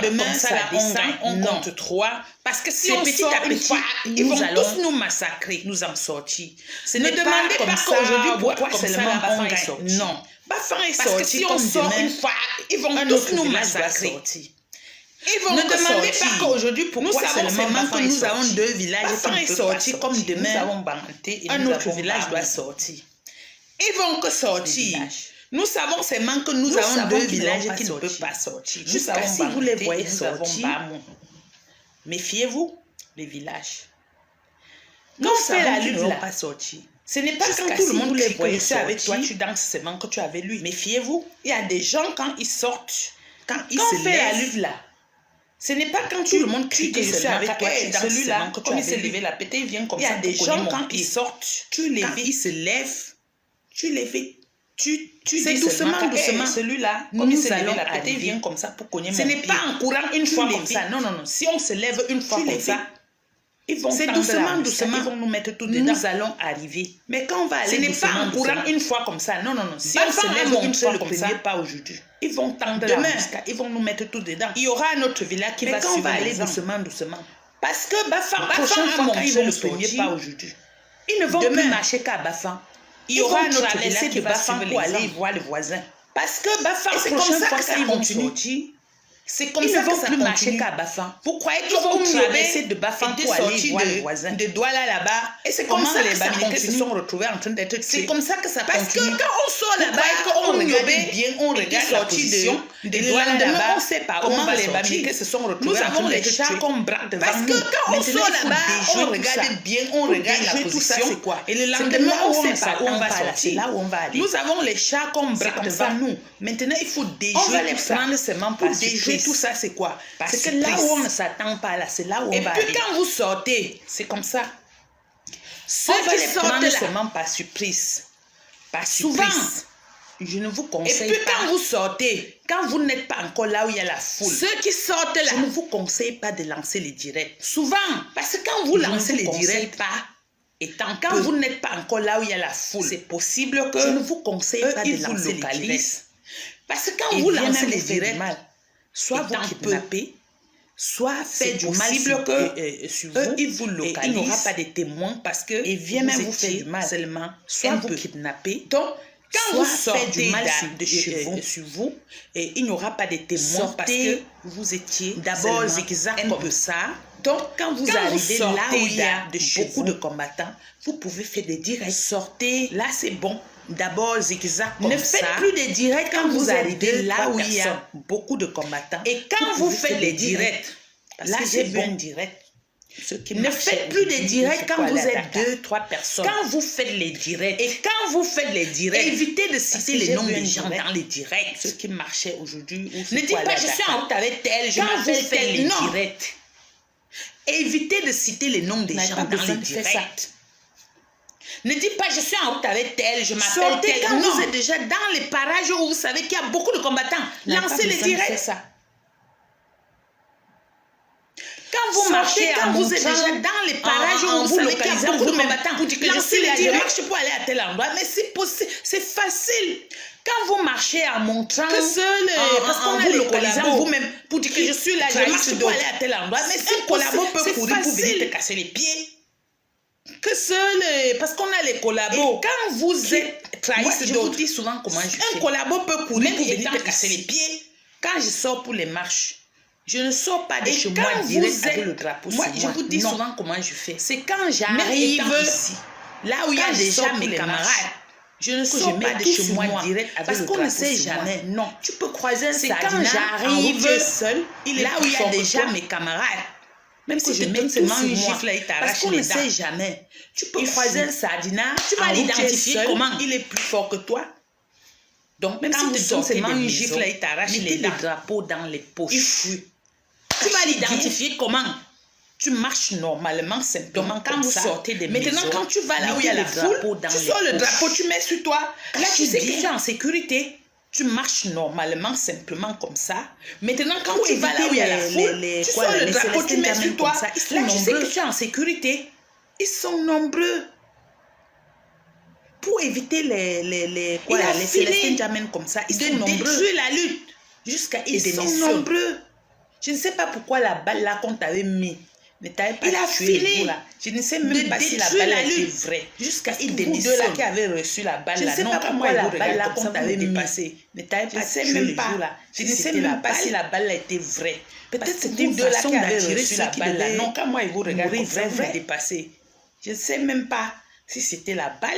B: demain ça descend, on compte 3. Parce que si on sort une fois, ils vont tous nous massacrer, nous en sortir. Ce ne demandez pas qu'aujourd'hui, pourquoi seulement Bafan est sorti. Non, Bafan est sorti. Parce que si on sort une fois, ils vont tous nous massacrer. Ne demandez pas qu'aujourd'hui, pourquoi seulement que nous avons 2 villages qui ne peuvent pas sortir. Comme demain, un autre village doit sortir. Ils vont que sortir. Nous savons seulement que nous avons 2 villages qui ne peuvent pas sortir. Jusqu'à si vous les voyez sortir, méfiez-vous, les villages. Nous savons la lutte là pas sortir. Ce n'est pas quand tout le monde les voyait avec toi, tu danses seulement que tu avais lui. Méfiez-vous. Il y a des gens quand ils sortent, quand ils se lèvent la lutte là. Ce n'est pas quand tout le monde crie que je suis avec toi, celui-là, comme il s'est levé la pété, il vient comme ça. Il y a des gens quand ils sortent, tu les vis, ils se lèvent, tu les fais. Tu dis doucement, celui-là, comme il s'est levé la pété, il vient comme ça pour cogner mon pied. Ce n'est pas en courant une fois comme ça. Non. Si on se lève une fois comme ça, Ils vont
A: c'est
B: tendre
A: doucement,
B: doucement.
A: ils vont nous mettre tout dedans.
B: Nous allons arriver.
A: Mais quand on va aller
B: Ce n'est pas en courant
A: doucement,
B: une fois comme ça. Non, non, non. Si
A: Bafang
B: on se
A: a
B: lève
A: montré
B: une fois
A: le
B: comme ça,
A: premier pas aujourd'hui.
B: ils vont tendre
A: Demain,
B: la musca, ils vont nous mettre tout dedans.
A: Il y aura un autre village qui
B: Mais
A: va
B: quand on
A: suivre
B: va aller
A: l'exemple.
B: doucement, doucement.
A: Parce que Bafang
B: La prochaine fois, quand ils vont
A: le
B: sortir,
A: premier pas aujourd'hui.
B: Ils ne vont
A: Demain,
B: plus marcher qu'à Bafang.
A: Il y aura un autre
B: traverser
A: village qui
B: de
A: va
B: Bafang
A: suivre
B: pour aller
A: l'exemple.
B: voir le voisin.
A: Parce que Bafang,
B: Et c'est
A: la
B: comme
A: prochaine
B: ça
A: fois
B: que ça
A: qu'ils vont
B: continue.
A: sortir, c'est comme
B: Ils
A: ça
B: ne vont
A: que ça
B: plus marcher
A: continue.
B: qu'à Bafang.
A: Vous croyez
B: Ils vont
A: que
B: traverser de Bafang pour aller voir le voisin.
A: de Douala là-bas.
B: Et c'est
A: Comment
B: comme ça
A: les
B: que ça
A: Bamileke se
B: continue.
A: sont retrouvés en train d'être
B: C'est
A: tués.
B: comme ça que ça
A: Parce que
B: continue.
A: quand on sort
B: Vous
A: là-bas,
B: croyez
A: on
B: qu'on
A: regarde
B: regarde
A: bien, on regarde la position de
B: et le
A: Douala
B: lendemain,
A: là-bas.
B: on sait pas où on
A: Comment
B: va
A: les
B: sortir.
A: Bamileke se sont retrouvés
B: Nous
A: en train
B: avons les
A: d'être
B: chats
A: tués.
B: qu'on braque devant
A: Parce
B: nous.
A: que quand on
B: Maintenant,
A: sort
B: il faut
A: là-bas,
B: déjouer
A: on
B: tout
A: regarde
B: ça.
A: bien, on
B: Pour
A: regarde la
B: déjouer tout ça,
A: position.
B: c'est quoi?
A: Et le
B: C'est que
A: lendemain,
B: là où
A: on
B: on
A: sait
B: s'attend
A: pas où on va
B: pas, là, c'est
A: sortir.
B: là où on va aller.
A: Nous avons les chats qu'on
B: C'est
A: braque
B: comme
A: devant
B: ça.
A: nous. Maintenant, il faut
B: On
A: déjouer
B: va les
A: tout ça.
B: prendre seulement
A: Pour
B: par
A: déjouer
B: surprise.
A: tout ça, c'est quoi?
B: Parce
A: C'est
B: que là où on ne s'attend pas, là, c'est là où on
A: Et
B: va
A: puis
B: aller.
A: quand vous sortez,
B: C'est comme ça.
A: ceux
B: On va
A: qui
B: les
A: sortent
B: prendre
A: là,
B: seulement par surprise. Par
A: souvent,
B: surprise. Je ne vous
A: et
B: conseille
A: puis
B: pas.
A: quand vous sortez,
B: Quand vous n'êtes pas encore là où il y a la foule,
A: ceux qui sortent là,
B: je ne vous conseille pas de lancer les directs.
A: souvent,
B: Parce que quand vous
A: Je ne
B: lancez
A: vous
B: les
A: conseille
B: directs,
A: pas,
B: étant
A: quand
B: peu,
A: vous n'êtes pas encore là où il y a la foule,
B: c'est possible que
A: je
B: je
A: ne
B: ne vous conseille
A: eux,
B: pas
A: ils
B: de
A: vous
B: lancer les
A: localisent.
B: directs.
A: Parce que quand
B: Et
A: vous
B: viennent
A: lancez
B: même
A: les
B: vous faire du
A: directs,
B: mal. Soit vous
A: étant
B: kidnapper, soit
A: c'est
B: faire du mal
A: possible
B: sur,
A: que
B: sur
A: eux,
B: vous.
A: ils vous
B: Et il n'y
A: localisent.
B: aura pas de témoins parce que
A: Et viennent même vous faire
B: étiez
A: du mal.
B: seulement soit
A: Un
B: vous
A: peu.
B: kidnapper,
A: Donc, quand vous
B: soit faire
A: sortez
B: du mal
A: de chez vous,
B: sur vous, et il n'y aura pas de témoins parce
A: Sortez
B: que vous étiez
A: d'abord
B: d'abord
A: zigzag
B: un
A: comme
B: peu ça.
A: donc,
B: Quand vous
A: quand vous
B: arrivez là
A: sortez
B: où il y a
A: de chez
B: beaucoup
A: vous,
B: de combattants, vous pouvez faire des directs.
A: sortez.
B: Là, c'est bon. D'abord, zigzag comme
A: Ne
B: ça.
A: faites plus de directs
B: Quand vous
A: êtes
B: arrivez
A: deux,
B: là
A: trois
B: où il y a
A: personnes.
B: beaucoup de combattants,
A: Et quand vous
B: pouvez
A: faites
B: faire
A: les
B: des
A: directs,
B: Parce
A: là,
B: que
A: c'est
B: j'ai vu
A: bon.
B: un direct. Ce qui
A: Ne
B: marchait
A: faites plus de
B: aujourd'hui,
A: directs
B: il
A: quand
B: faut
A: vous
B: aller à
A: êtes
B: Dakar.
A: 2-3 personnes.
B: Quand vous faites les directs,
A: Et quand vous faites les directs,
B: évitez de
A: Parce
B: citer
A: que
B: les
A: j'ai
B: noms
A: vu
B: des
A: un
B: gens
A: direct.
B: dans les directs. Ce qui marchait aujourd'hui.
A: ne dites pas je suis en route avec tel, je
B: Quand vous
A: m'appelle
B: faites
A: tel.
B: les
A: Non,
B: directs, évitez de citer les noms des
A: Vous n'avez
B: gens
A: pas
B: dans les
A: besoin de faire ça.
B: directs.
A: ne dites pas je suis en route avec tel, je m'appelle
B: Sortez
A: tel.
B: quand
A: Non.
B: vous êtes déjà dans les parages où vous savez qu'il y a beaucoup de combattants.
A: Vous n'avez pas
B: Lancez les
A: besoin de faire
B: directs.
A: ça.
B: Quand vous
A: Sortez
B: marchez
A: quand
B: en
A: vous êtes
B: montrant
A: déjà dans les parages
B: en
A: où vous
B: vous
A: savez qu'il y a
B: localisant
A: beaucoup de
B: vous-même
A: combattants.
B: pour dire que je
A: Lancez
B: suis
A: les
B: là, je
A: directs.
B: marche pour aller à tel endroit. Mais c'est possible, c'est facile. Quand vous marchez en montrant
A: Que seul, parce qu'on a
B: vous
A: les
B: localisant
A: collabos
B: vous-même pour dire que je suis là, je
A: trahissent
B: marche pour
A: d'autres.
B: aller à tel endroit. Mais
A: Un
B: c'est
A: collabo
B: possible,
A: peut
B: c'est
A: courir pour venir te
B: facile.
A: casser les pieds. Que seul, parce qu'on a les collabos.
B: Et quand vous
A: qui
B: êtes
A: trahissent
B: moi, je vous
A: d'autres.
B: dis souvent comment je
A: Un
B: fais.
A: collabo peut courir
B: Même
A: pour venir
B: étant
A: te casser
B: ici.
A: les pieds.
B: Quand je sors pour les marches, je ne sors pas de
A: Et
B: chez
A: quand
B: moi
A: vous
B: direct avec
A: êtes-
B: le drapeau
A: moi,
B: sur
A: je
B: moi.
A: vous dis
B: Non.
A: souvent
B: comment je fais. C'est quand
A: Même
B: j'arrive
A: étant
B: ici, là où il y a
A: quand je
B: déjà
A: sors
B: mes
A: pour les
B: camarades,
A: marches,
B: je ne
A: que
B: sors
A: je
B: pas
A: mets
B: de
A: tout
B: chez
A: sur
B: moi
A: moi,
B: direct avec
A: parce
B: le
A: qu'on ne
B: drapeau
A: sait
B: sur moi.
A: jamais.
B: Non, tu peux croiser un
A: C'est quand
B: sardinat
A: j'arrive
B: en route seul,
A: il est
B: là où
A: plus
B: il y a
A: fort que
B: déjà
A: toi.
B: mes camarades. Même
A: Que
B: si
A: je
B: je
A: donne
B: donne
A: tout
B: seulement
A: sur
B: une
A: moi.
B: gifle, là, il
A: Parce
B: t'arrache
A: qu'on
B: les
A: ne
B: dents.
A: sait jamais.
B: Tu peux
A: Il
B: croiser
A: fuit.
B: un sardinat,
A: Tu vas
B: en route,
A: l'identifier
B: tu es seul,
A: comment?
B: il est plus fort que toi.
A: Donc,
B: Même
A: quand
B: si
A: vous
B: tu donnes
A: sortez
B: seulement
A: des
B: une
A: maisons,
B: gifle, là, il t'arrache
A: mettez
B: les
A: les
B: dents. drapeaux dans les poches.
A: il fuit.
B: Tu vas
A: l'identifier comment?
B: Tu marches normalement, simplement
A: Donc,
B: quand
A: comme
B: vous
A: ça.
B: sortez des
A: Maintenant,
B: maisons,
A: quand tu vas là où il y a
B: mettez
A: la
B: le
A: foule,
B: drapeau dans
A: tu
B: les
A: sors le
B: poches.
A: drapeau, tu mets sur toi.
B: Là, tu sais que
A: bien.
B: tu es en sécurité. Tu marches normalement, simplement comme ça.
A: Maintenant, quand
B: Pour
A: tu vas là où il y a la
B: éviter
A: foule, tu sors le drapeau, tu mets sur toi.
B: Ça. Ils sont
A: Là, tu sais
B: nombreux.
A: que tu es en sécurité.
B: Ils sont nombreux. Pour éviter les
A: Il a fini
B: Célestins Jamen comme ça, ils
A: de
B: sont nombreux.
A: détruire la lutte.
B: Jusqu'à
A: Ils
B: ils sont
A: démissionnent.
B: nombreux. Je ne sais pas pourquoi la balle là qu'on t'avait mis ne t'avait pas
A: Il a
B: tué le
A: fini
B: jour là. Je ne sais
A: de
B: même pas si la
A: détruire
B: balle
A: la
B: était
A: lutte.
B: vraie. Jusqu'à
A: Parce
B: ils
A: que vous deux
B: démissionnent.
A: là qui avez reçu la balle
B: Je ne
A: là,
B: sais
A: non,
B: pas
A: quand
B: pourquoi
A: moi,
B: la
A: vous
B: balle
A: regardez
B: là
A: comme
B: qu'on
A: ça, vous
B: t'avait mis
A: dépassez.
B: ne t'avait
A: Je
B: pas
A: sais
B: tué
A: même
B: le
A: pas.
B: jour là. Je
A: Si
B: ne sais
A: c'était la
B: même pas
A: balle.
B: si la balle là était vraie.
A: Parce
B: Peut-être
A: que
B: c'était
A: vous
B: une
A: deux là
B: façon
A: qui avez
B: d'attirer
A: reçu
B: ceux
A: la
B: qui
A: balle là,
B: devaient
A: non, quand moi, ils vous regardent
B: mourir
A: comme ça, vous
B: vrai.
A: me dépassez.
B: Je ne sais même pas si c'était la balle.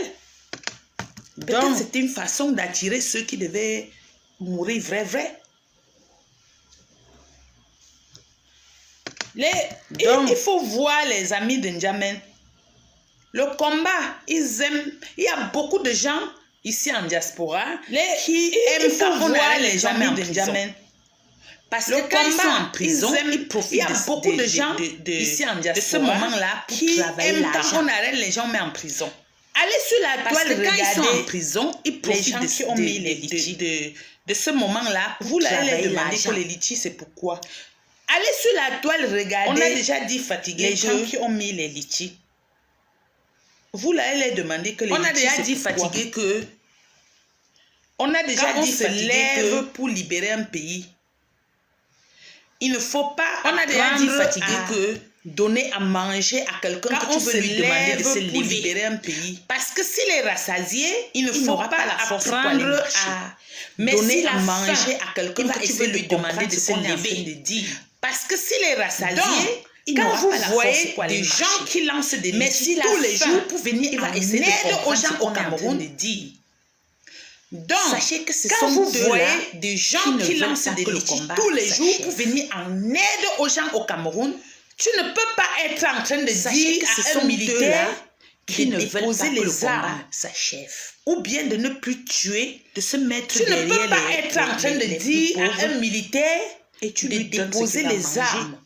B: Peut-être
A: Donc,
B: c'était une façon d'attirer ceux qui devaient mourir vrai.
A: Donc,
B: Il faut voir les amis de N'Djamène. Le combat, ils aiment. Il y a beaucoup de gens ici en diaspora qui
A: il
B: aiment
A: faut
B: quand on
A: voir
B: arrête
A: les
B: les
A: amis
B: amis
A: de
B: de
A: N'Djamène.
B: N'Djamène. Parce
A: Le
B: que quand ils sont
A: combat,
B: en prison,
A: ils aiment-
B: ils profitent
A: il y a beaucoup de gens
B: ici en
A: de
B: diaspora
A: ce moment-là
B: pour
A: qui
B: travailler
A: aiment quand
B: l'argent.
A: on
B: arrête les gens mais en prison.
A: allez sur la
B: Parce
A: toile,
B: que quand ils sont en
A: regardez
B: prison, ils
A: les
B: profitent
A: gens qui ont mis les litiges.
B: de ce moment-là. Vous allez
A: travailler
B: demander que
A: l'argent.
B: les litiges, c'est pourquoi. Allez sur la toile, regardez.
A: On a déjà dit fatigué
B: les gens qui ont mis les litchis.
A: Vous là, elle a demandé que les litchis.
B: On a déjà dit fatigué que.
A: On a déjà dit
B: se lève pour libérer un pays.
A: Il ne faut pas.
B: On a déjà dit fatigué que donner à manger à quelqu'un que tu veux lui demander de se lever.
A: Pour libérer un pays.
B: Parce que s'il est rassasié,
A: il ne faut pas
B: la force
A: apprendre
B: à donner à manger à quelqu'un que tu veux lui demander de se lever. Parce que s'il est rassasié,
A: quand vous voyez des gens qui lancent des litchis tous les jours pour venir
B: il va essayer de comprendre
A: aux gens au Cameroun. Donc,
B: sachez que
A: quand vous voyez des gens qui lancent des litchis tous les jours pour venir en aide aux gens au Cameroun, tu ne peux pas être en train de dire à un militaire
B: qui ne veulent pas que le
A: combat
B: s'achève.
A: Ou bien de ne plus tuer,
B: de se mettre
A: tu ne peux pas être en train de dire à un militaire
B: et tu
A: de déposer les armes.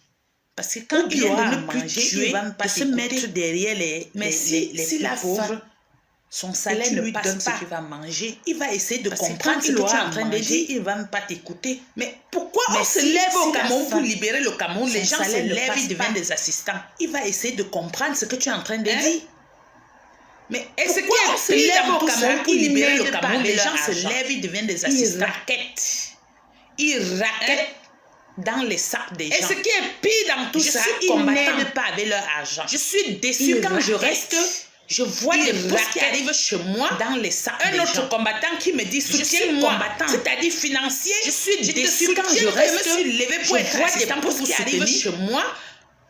B: Parce que quand il aura
A: de ne plus tuer,
B: il va pas se mettre derrière les pauvres, son salaire ne passe pas.
A: Ce qu'il va manger, il va essayer de comprendre
B: ce que tu es en train de dire, il ne va pas t'écouter.
A: Mais pourquoi on se lève au Cameroun pour libérer le Cameroun? Les gens se lèvent, ils deviennent des assistants.
B: Il va essayer de comprendre ce que tu es en train de dire.
A: Mais est-ce qu'on se lève au Cameroun pour libérer le Cameroun? Les gens se lèvent, ils deviennent des assistants.
B: Ils raquettent dans les sacs des gens.
A: Et ce qui est pire dans tout ça,
B: ils n'aident pas avec leur argent.
A: Je suis déçue quand je reste.
B: Je vois des
A: boss qui arrivent chez moi
B: dans les sacs.
A: Un autre combattant qui me dit soutiens-moi, c'est-à-dire financier.
B: Je suis déçue quand je reste.
A: Je me suis levé pour être assistant pour vous soutenir.
B: Chez moi.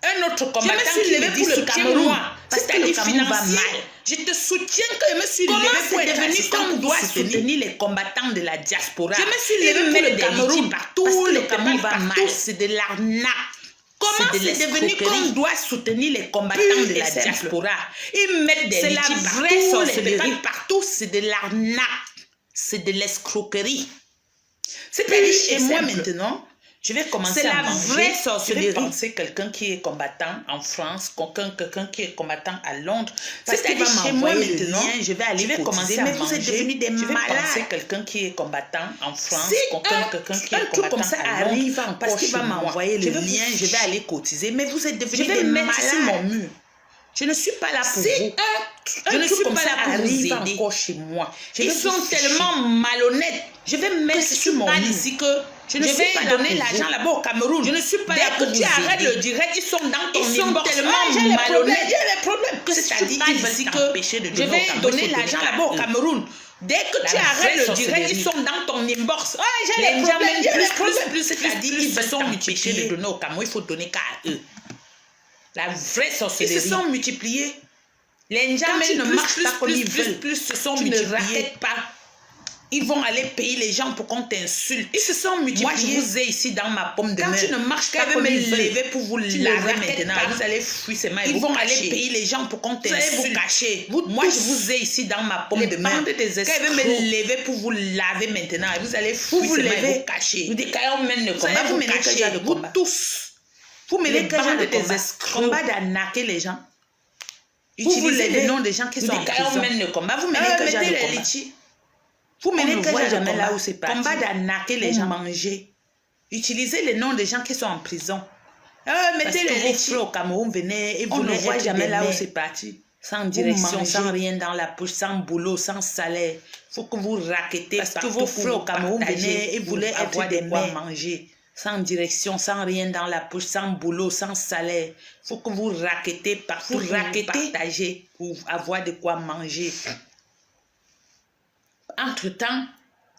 A: Un autre combattant qui me dit soutiens-moi, c'est-à-dire financier.
B: Je te soutiens que je me suis levé pour être assistant qu'on doit soutenir les combattants de la diaspora.
A: Je me suis levé pour le Cameroun
B: partout. Parce que le Cameroun va mal. C'est de l'arnaque.
A: Comment c'est devenu qu'on doit soutenir les combattants de la diaspora? Ils mettent des litchis
B: partout, c'est de l'arnaque, c'est de l'escroquerie.
A: C'est-à-dire chez moi maintenant,
B: je vais commencer
A: à manger. C'est la vraie sorcellerie.
B: Je vais penser quelqu'un qui est combattant en France, quelqu'un qui est combattant à Londres.
A: C'est-à-dire chez moi maintenant,
B: je vais aller commencer à manger.
A: Vous êtes devenus des malades.
B: Je vais penser quelqu'un qui est combattant en France, quelqu'un qui est combattant
A: comme ça
B: à Londres.
A: Arrive
B: parce qu'il va m'envoyer le lien, je vais aller cotiser. Mais vous êtes devenus des malades.
A: Mon mur.
B: Je ne suis pas là pour vous. Je ne suis pas là pour vous aider.
A: Encore chez moi.
B: Ils sont tellement malhonnêtes.
A: Je vais mettre sur mon mur
B: ici que
A: je ne vais pas donner l'argent là-bas au Cameroun.
B: Je ne suis pas
A: là pour vous aider. Dès que tu arrêtes le direct, ils sont dans ton inbox.
B: Ils sont tellement malhonnêtes.
A: Il y a des problèmes.
B: C'est-à-dire qu'ils veulent t'empêcher de donner au Cameroun.
A: Je vais donner l'argent là-bas au Cameroun. Dès que tu arrêtes le direct, ils sont dans ton inbox.
B: J'ai des problèmes. C'est-à-dire qu'ils veulent t'empêcher de donner au Cameroun. Il faut donner qu'à eux. La vraie sorcellerie.
A: Ils se sont multipliés.
B: Les gens ne marchent pas comme ils veulent.
A: Se sont
B: tu
A: multipliés.
B: Ne raquettes pas.
A: Ils vont aller payer les gens pour qu'on t'insulte.
B: Ils se sont multipliés.
A: Moi, je vous ai ici dans ma pomme de main.
B: Quand tu ne marches pas comme
A: ils veulent, lever pour vous laver maintenant.
B: Vous allez fuir ces mains.
A: Ils vont aller payer les gens pour qu'on t'insulte.
B: Vous cacher.
A: Moi, je vous ai ici dans ma pomme de main.
B: Quand ils veulent
A: me lever pour vous laver maintenant. Vous allez fuir ces mains et vous cacher.
B: Vous dites qu'on mène le combat.
A: Vous menez quel genre de combat?
B: Vous tous.
A: Vous menez quel genre de
B: combat?
A: Combat d'arnaquer les gens.
B: Utilisez les noms des gens qui sont en prison.
A: Vous mène le combat. Vous menez quel genre de combat?
B: Vous menez
A: quel genre de combat? Là où c'est parti.
B: Combat d'arnaquer les gens.
A: Manger.
B: Utilisez les noms des gens qui sont en prison.
A: Mettez les
B: litchis au Cameroun, venez et vous
A: ne voit jamais là où c'est parti.
B: Sans direction, sans rien dans la poche, sans boulot, sans salaire. Il faut que vous raquettez
A: parce que vos frères au Cameroun
B: venez et voulaient
A: être
B: des quoi manger. Sans direction, sans rien dans la poche, sans boulot, sans salaire. Il faut que vous raquettez partout, partager pour avoir de quoi manger. Entre-temps,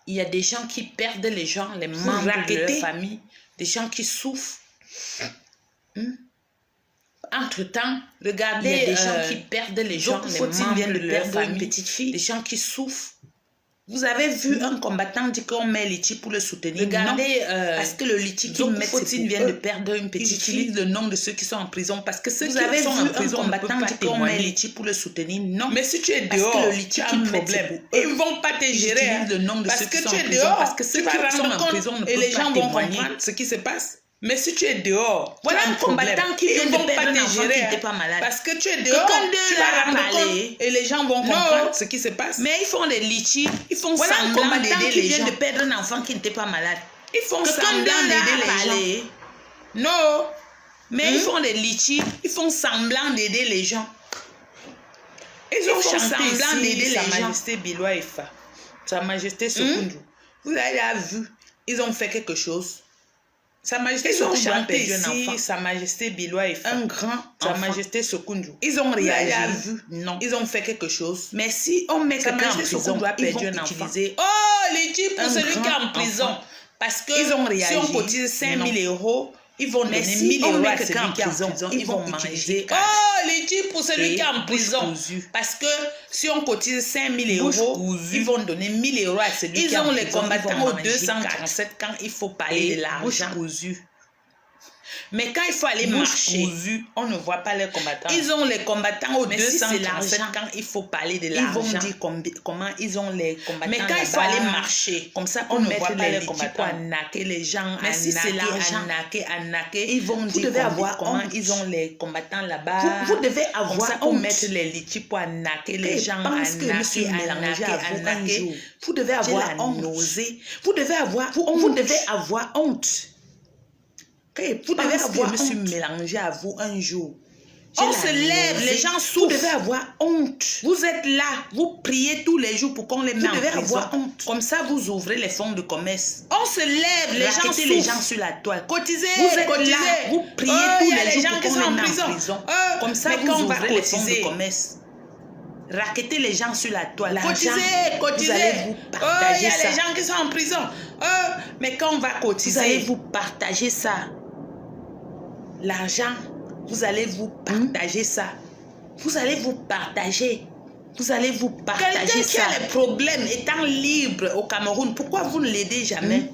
B: il y a des gens qui perdent les gens, les membres de leur famille, des gens qui souffrent. Entre-temps, regardez, il y a des gens qui perdent les gens, les membres de leur famille,
A: petite fille,
B: des gens qui souffrent. Vous avez vu un combattant dire qu'on met litchi pour le soutenir?
A: Regardez,
B: parce que le litchi qu'il met,
A: Faut-il vient de perdre une petite fille.
B: Ils utilisent le nom de ceux qui sont en prison parce que ceux
A: qui
B: sont en
A: prison
B: ne peuvent pas témoigner litchi pour le soutenir. Non.
A: Mais si tu es dehors,
B: parce que le litchi
A: tu as un problème. Ils ne vont pas te gérer.
B: Ils utilisent le nom de ceux qui sont en prison
A: dehors,
B: parce que ceux qui sont en prison ne peuvent pas témoigner.
A: Et les gens vont comprendre ce qui se passe. Mais si tu es dehors,
B: voilà un combattant qui vient de perdre un enfant qui n'était pas malade.
A: Parce que tu es dehors, tu vas rendre compte et les gens vont comprendre ce qui se passe.
B: Mais ils font des litchis, ils font semblant d'aider les gens. Qui vient de perdre un enfant qui n'était pas malade.
A: Ils font semblant d'aider les gens.
B: Non. Mais ils font des litchis, ils font semblant d'aider les gens. Ils ont semblant d'aider les gens.
A: Sa Majesté Biloua Efa, Sa Majesté Sokoundou.
B: Vous avez vu, ils ont fait quelque chose.
A: Sa Majesté Sokoundou a perdu un enfant. Sa Majesté Biloua Efa,
B: un grand
A: Sa Majesté Sokoundou.
B: Ils ont réagi.
A: Vu? Non.
B: Ils ont fait quelque chose. Mais si on met
A: Sa
B: quelqu'un en
A: Majesté
B: prison,
A: Sokoundou a perdu
B: ils vont
A: un enfant.
B: utiliser les types pour celui qui est en prison. Parce que
A: ils ont réagi.
B: Si on cotise 5 000 euros, ils vont donner 1 000 euros à celui qui est en prison. Ils vont manger. Les types pour celui qui est en prison. Parce que si on cotise 5 000 euros, ils vont donner 1 000 euros à celui qui est en prison. Ils ont les combattants au 237 quand il faut parler de l'argent. Mais quand il faut aller marcher,
A: on ne voit pas les combattants.
B: Ils ont les combattants au 237
A: quand il faut parler de l'argent.
B: Ils vont dire comment ils ont les combattants.
A: Mais quand il faut aller marcher,
B: comme ça,
A: on ne voit
B: pas
A: les combattants.
B: Pour arnaquer les gens,
A: mais si c'est l'argent,
B: arnaquer, ils vont dire comment ils ont les combattants là-bas.
A: Vous devez avoir
B: comme ça, pour mettre les litchis pour arnaquer les gens, arnaquer.
A: Vous devez avoir honte. Vous devez avoir honte.
B: Vous devez avoir honte. Je me suis mélangée à vous un jour.
A: On se lève, les gens souffrent.
B: Vous devez avoir honte. Vous êtes là, vous priez tous les jours pour qu'on les mette en prison.
A: Vous devez avoir honte.
B: Comme ça, vous ouvrez les fonds de commerce. On se lève, les gens souffrent.
A: les gens sur la toile.
B: Cotisez,
A: vous êtes
B: cotisez.
A: Là, vous priez tous les jours pour qu'on les mette en prison.
B: Comme ça, vous ouvrez les fonds de commerce. Raqueter les gens sur la toile.
A: Cotisez.
B: Vous allez vous partager
A: il y a
B: ça.
A: les gens qui sont en prison.
B: Mais quand on va cotiser,
A: vous allez vous partager ça.
B: L'argent, vous allez vous partager ça.
A: Vous allez vous partager. Vous allez vous partager ça.
B: Quelqu'un qui a les problèmes étant libre au Cameroun, pourquoi vous ne l'aidez jamais?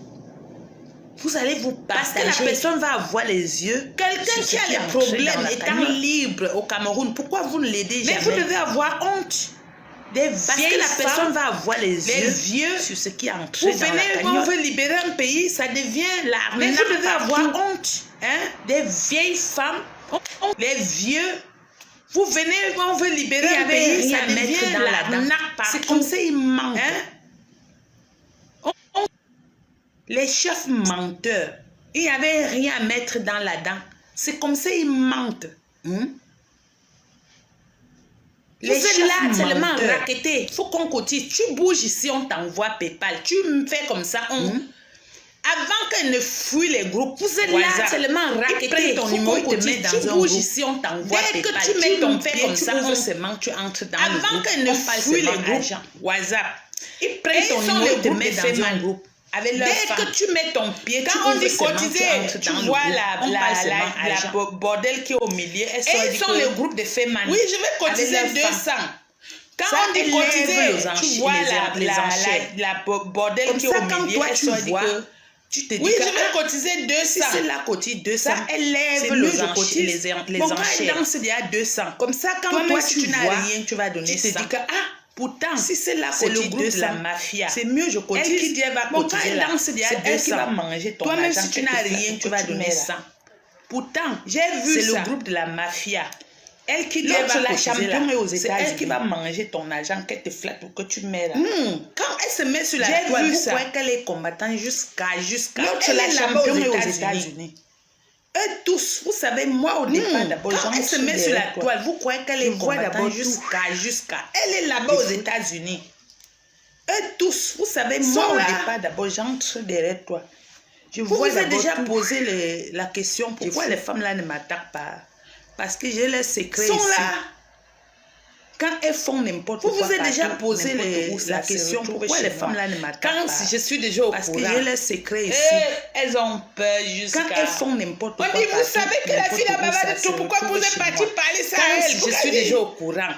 A: Vous allez vous partager.
B: Parce que la personne va avoir les yeux. Quelqu'un qui a les problèmes étant libre au Cameroun, pourquoi vous ne l'aidez jamais?
A: Mais vous devez avoir honte.
B: Parce que la personne va avoir les yeux
A: sur ce qui est entré dans la cagnotte.
B: On veut libérer un pays, ça devient l'arnaque.
A: Mais vous devez avoir honte.
B: Des vieilles femmes, les vieux, vous venez, on veut libérer un pays, ça devient l'arnaque.
A: C'est comme ça, ils mentent.
B: Les chefs menteurs, il n'y avait rien à mettre dans la dent. C'est comme ça, ils mentent. Les chefs là, seulement raquetés. Il faut qu'on cotise. Tu bouges ici, on t'envoie PayPal. Tu me fais comme ça, Avant qu'elle ne fuit les groupes, vous êtes là seulement raqueté.
A: Ton numéro,
B: tu bouges ici, on t'envoie PayPal. Dès que tu mets ton pied comme ça,
A: tu entres dans le groupe.
B: Avant qu'elle ne fuit les groupes, WhatsApp, ils prennent ton numéro, ils te mettent dans un groupe. Dès que tu mets ton pied, quand on dit cotiser, tu vois la bordel qui est au milieu. Et ils sont les groupes de Feman. Oui, je vais cotiser 200. Quand on dit cotiser, tu vois la bordel qui est au milieu. Tu te dis
A: oui, je vais cotiser 200.
B: Si c'est la cotise 200, elle lève les enchères. Bon, quand elle danse, il y a 200. Comme ça, quand toi, tu n'as rien, tu vas donner 100. Tu te dis que, pourtant, si c'est la cotise le groupe de la mafia, c'est mieux, je cotise. Elle qui dit, elle va cotiser là. C'est elle qui va manger ton argent. Toi-même, si tu n'as rien, tu vas donner 100. Pourtant, j'ai vu ça. C'est le groupe de la mafia. Elle qui dit, elle va cotiser là. C'est elle qui va manger ton argent, qu'elle te flatte ou que tu mets là. Quand elle se met sur la toile, vous croyez qu'elle est combattante jusqu'à...
A: L'autre, c'est la championne aux États-Unis.
B: Eux tous, vous savez, moi au départ d'abord, quand elle se met sur la toile, vous croyez qu'elle est combattante jusqu'à... Elle est là-bas aux États-Unis. Eux tous, vous savez, moi au départ d'abord, j'entre derrière toi. Je vous ai déjà posé la question pourquoi les femmes là ne m'attaquent pas. Parce que j'ai les secrets ici.
A: Là.
B: Quand elles font n'importe quoi, vous avez déjà posé la question pourquoi les femmes là ne m'attaquent pas.
A: Quand je suis déjà au courant.
B: Parce que j'ai les secrets ici.
A: Elles ont peur jusqu'à...
B: Quand elles font n'importe quoi.
A: On dit, vous savez que la fille là-bas va de tout. Pourquoi vous êtes parti parler ça à elle?
B: Je suis déjà au courant.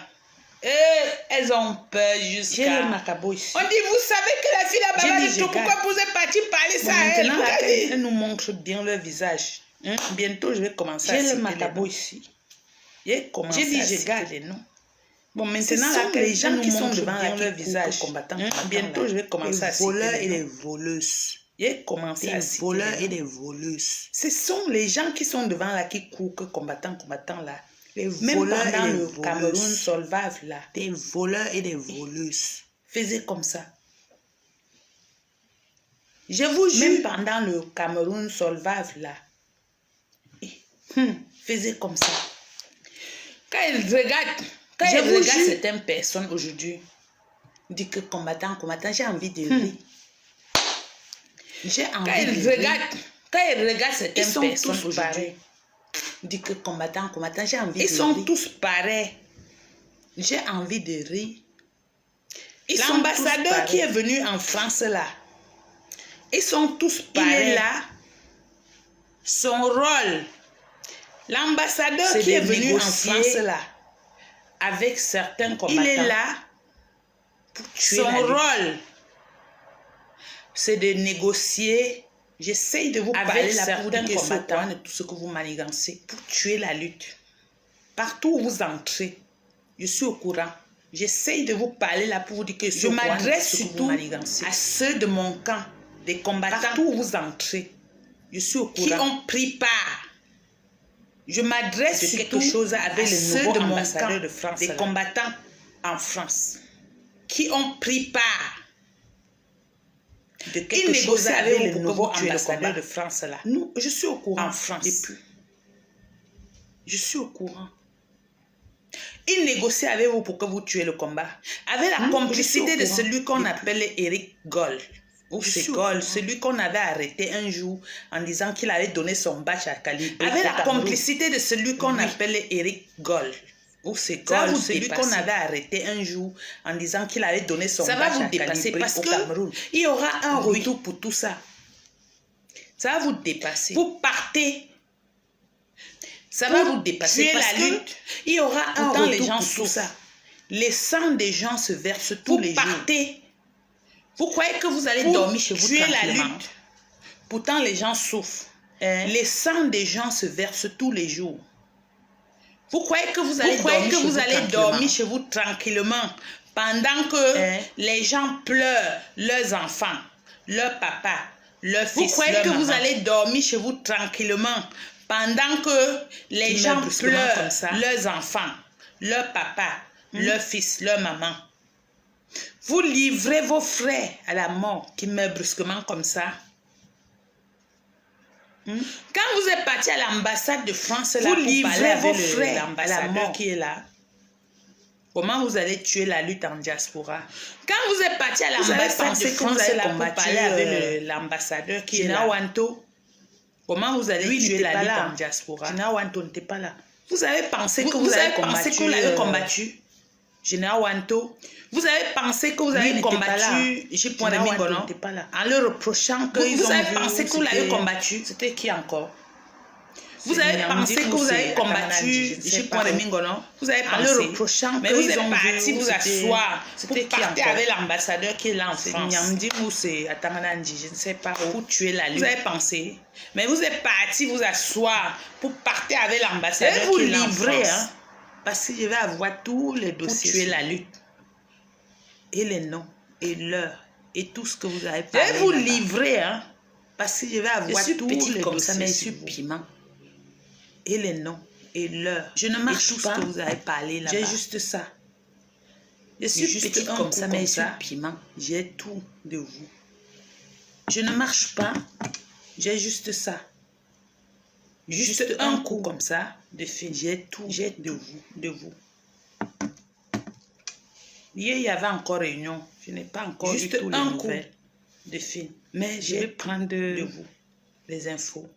A: Elles ont peur jusqu'à...
B: J'ai le macabo ici.
A: On dit, vous savez que la fille là-bas va de tout. Pourquoi vous êtes parti parler ça à elle?
B: Maintenant, elles nous montrent bien leur visage. Bientôt, je vais commencer à citer les noms ici. J'ai dit, je garde les noms. Bon, maintenant, là, les gens qui sont devant leur visage, bientôt, je vais commencer à citer les voleurs et les voleuses. J'ai commencé à citer voleurs et des voleuses. Ce sont les gens qui sont devant là, qui courent, combattants là. Les voleurs et les voleuses. Cameroun Solvave là. Des voleurs et des voleuses. Faisez comme ça. Je vous jure. Même pendant le Cameroun Solvave là. faisait comme ça. Quand il regarde certaines personnes aujourd'hui, dit que combattant, j'ai envie de rire. J'ai envie de rire. Quand il regarde certaines personnes aujourd'hui, dit que combattant, j'ai envie de rire. Ils sont tous pareils. J'ai envie de rire. L'ambassadeur qui est venu en France là, ils sont tous pareils. Il est là. Son rôle, l'ambassadeur qui est venu en France là, avec certains combattants, il est là pour tuer son rôle, c'est de négocier. J'essaye de vous parler là pour dire combattants de tout ce que vous manigancez, pour tuer la lutte. Partout où vous entrez, je suis au courant. J'essaye de vous parler là pour vous dire que je m'adresse surtout à ceux de mon camp, des combattants. Partout où vous entrez, je suis au courant. Qui ont pris part. Je m'adresse sur quelque chose avec ceux de mon camp, de France, des combattants en France, qui ont pris part de quelque chose avec le nouveau ambassadeur de France là. Nous, je suis au courant en France. Je suis au courant. Il négocie avec vous pour que vous tuez le combat. Avec la complicité de celui qu'on appelle Eric Goll. Ou c'est Goll, celui qu'on avait arrêté un jour en disant qu'il allait donner son badge à Calibre. Avec la complicité de celui qu'on appelle Eric Goll. Ou c'est Goll, celui qu'on avait arrêté un jour en disant qu'il allait donner son badge à Calibre au Cameroun. Il y aura un retour pour tout ça. Ça va vous dépasser. Vous partez. Ça va vous dépasser parce la lutte. Il y aura un retour les gens pour tout ça. Les sangs des gens se versent tous les jours. Vous partez. Vous croyez que vous allez dormir chez vous tranquillement. La lutte. Pourtant, les gens souffrent. Les sangs des gens se versent tous les jours. Vous croyez que vous allez dormir chez vous tranquillement pendant que les gens pleurent leurs enfants, leurs papas, leurs fils, vous croyez que vous allez dormir chez vous tranquillement pendant que les gens pleurent leurs enfants, leurs papas, leurs fils, leurs mamans. Vous livrez vos frères à la mort qui meurent brusquement comme ça. Quand vous êtes parti à l'ambassade de France, là, vous livrez vos frères à la mort qui est là. Comment vous allez tuer la lutte en diaspora? Quand vous êtes parti à l'ambassade de France, là, pour parler avec l'ambassadeur qui est là. Comment vous allez tuer la lutte en diaspora? Général Wanto n'était pas là. Vous avez pensé que vous avez combattu Général Wanto, vous avez pensé que vous avez combattu J. Mingono en leur reprochant que vous avez pensé que vous l'avez combattu. C'était qui encore? Vous avez pensé que vous avez combattu J. Mingono. Vous avez pensé en leur reprochant que vous êtes parti vous asseoir pour partir avec l'ambassadeur qui est là en France. Nyamdi ou c'est Atanganandi, je ne sais pas où tuer la lutte. Vous avez pensé, mais vous êtes parti vous asseoir pour partir avec l'ambassadeur qui est là en France. Parce que je vais avoir tous les dossiers pour tuer la lutte. Et les noms, et l'heure, et tout ce que vous avez parlé. Je vais vous livrer, hein. Parce que je vais avoir tous les dossiers mais je suis piment. Et les noms, et l'heure. Je ne marche pas. Tout ce que vous avez parlé là-bas. J'ai juste ça. Je suis petite comme ça, mais je suis piment. J'ai tout de vous. Je ne marche pas. J'ai juste ça. Juste un coup comme ça, de fait, j'ai tout de vous. Hier, il y avait encore réunion. Je n'ai pas encore eu tous les nouvelles de fait. Mais je vais prendre de vous les infos.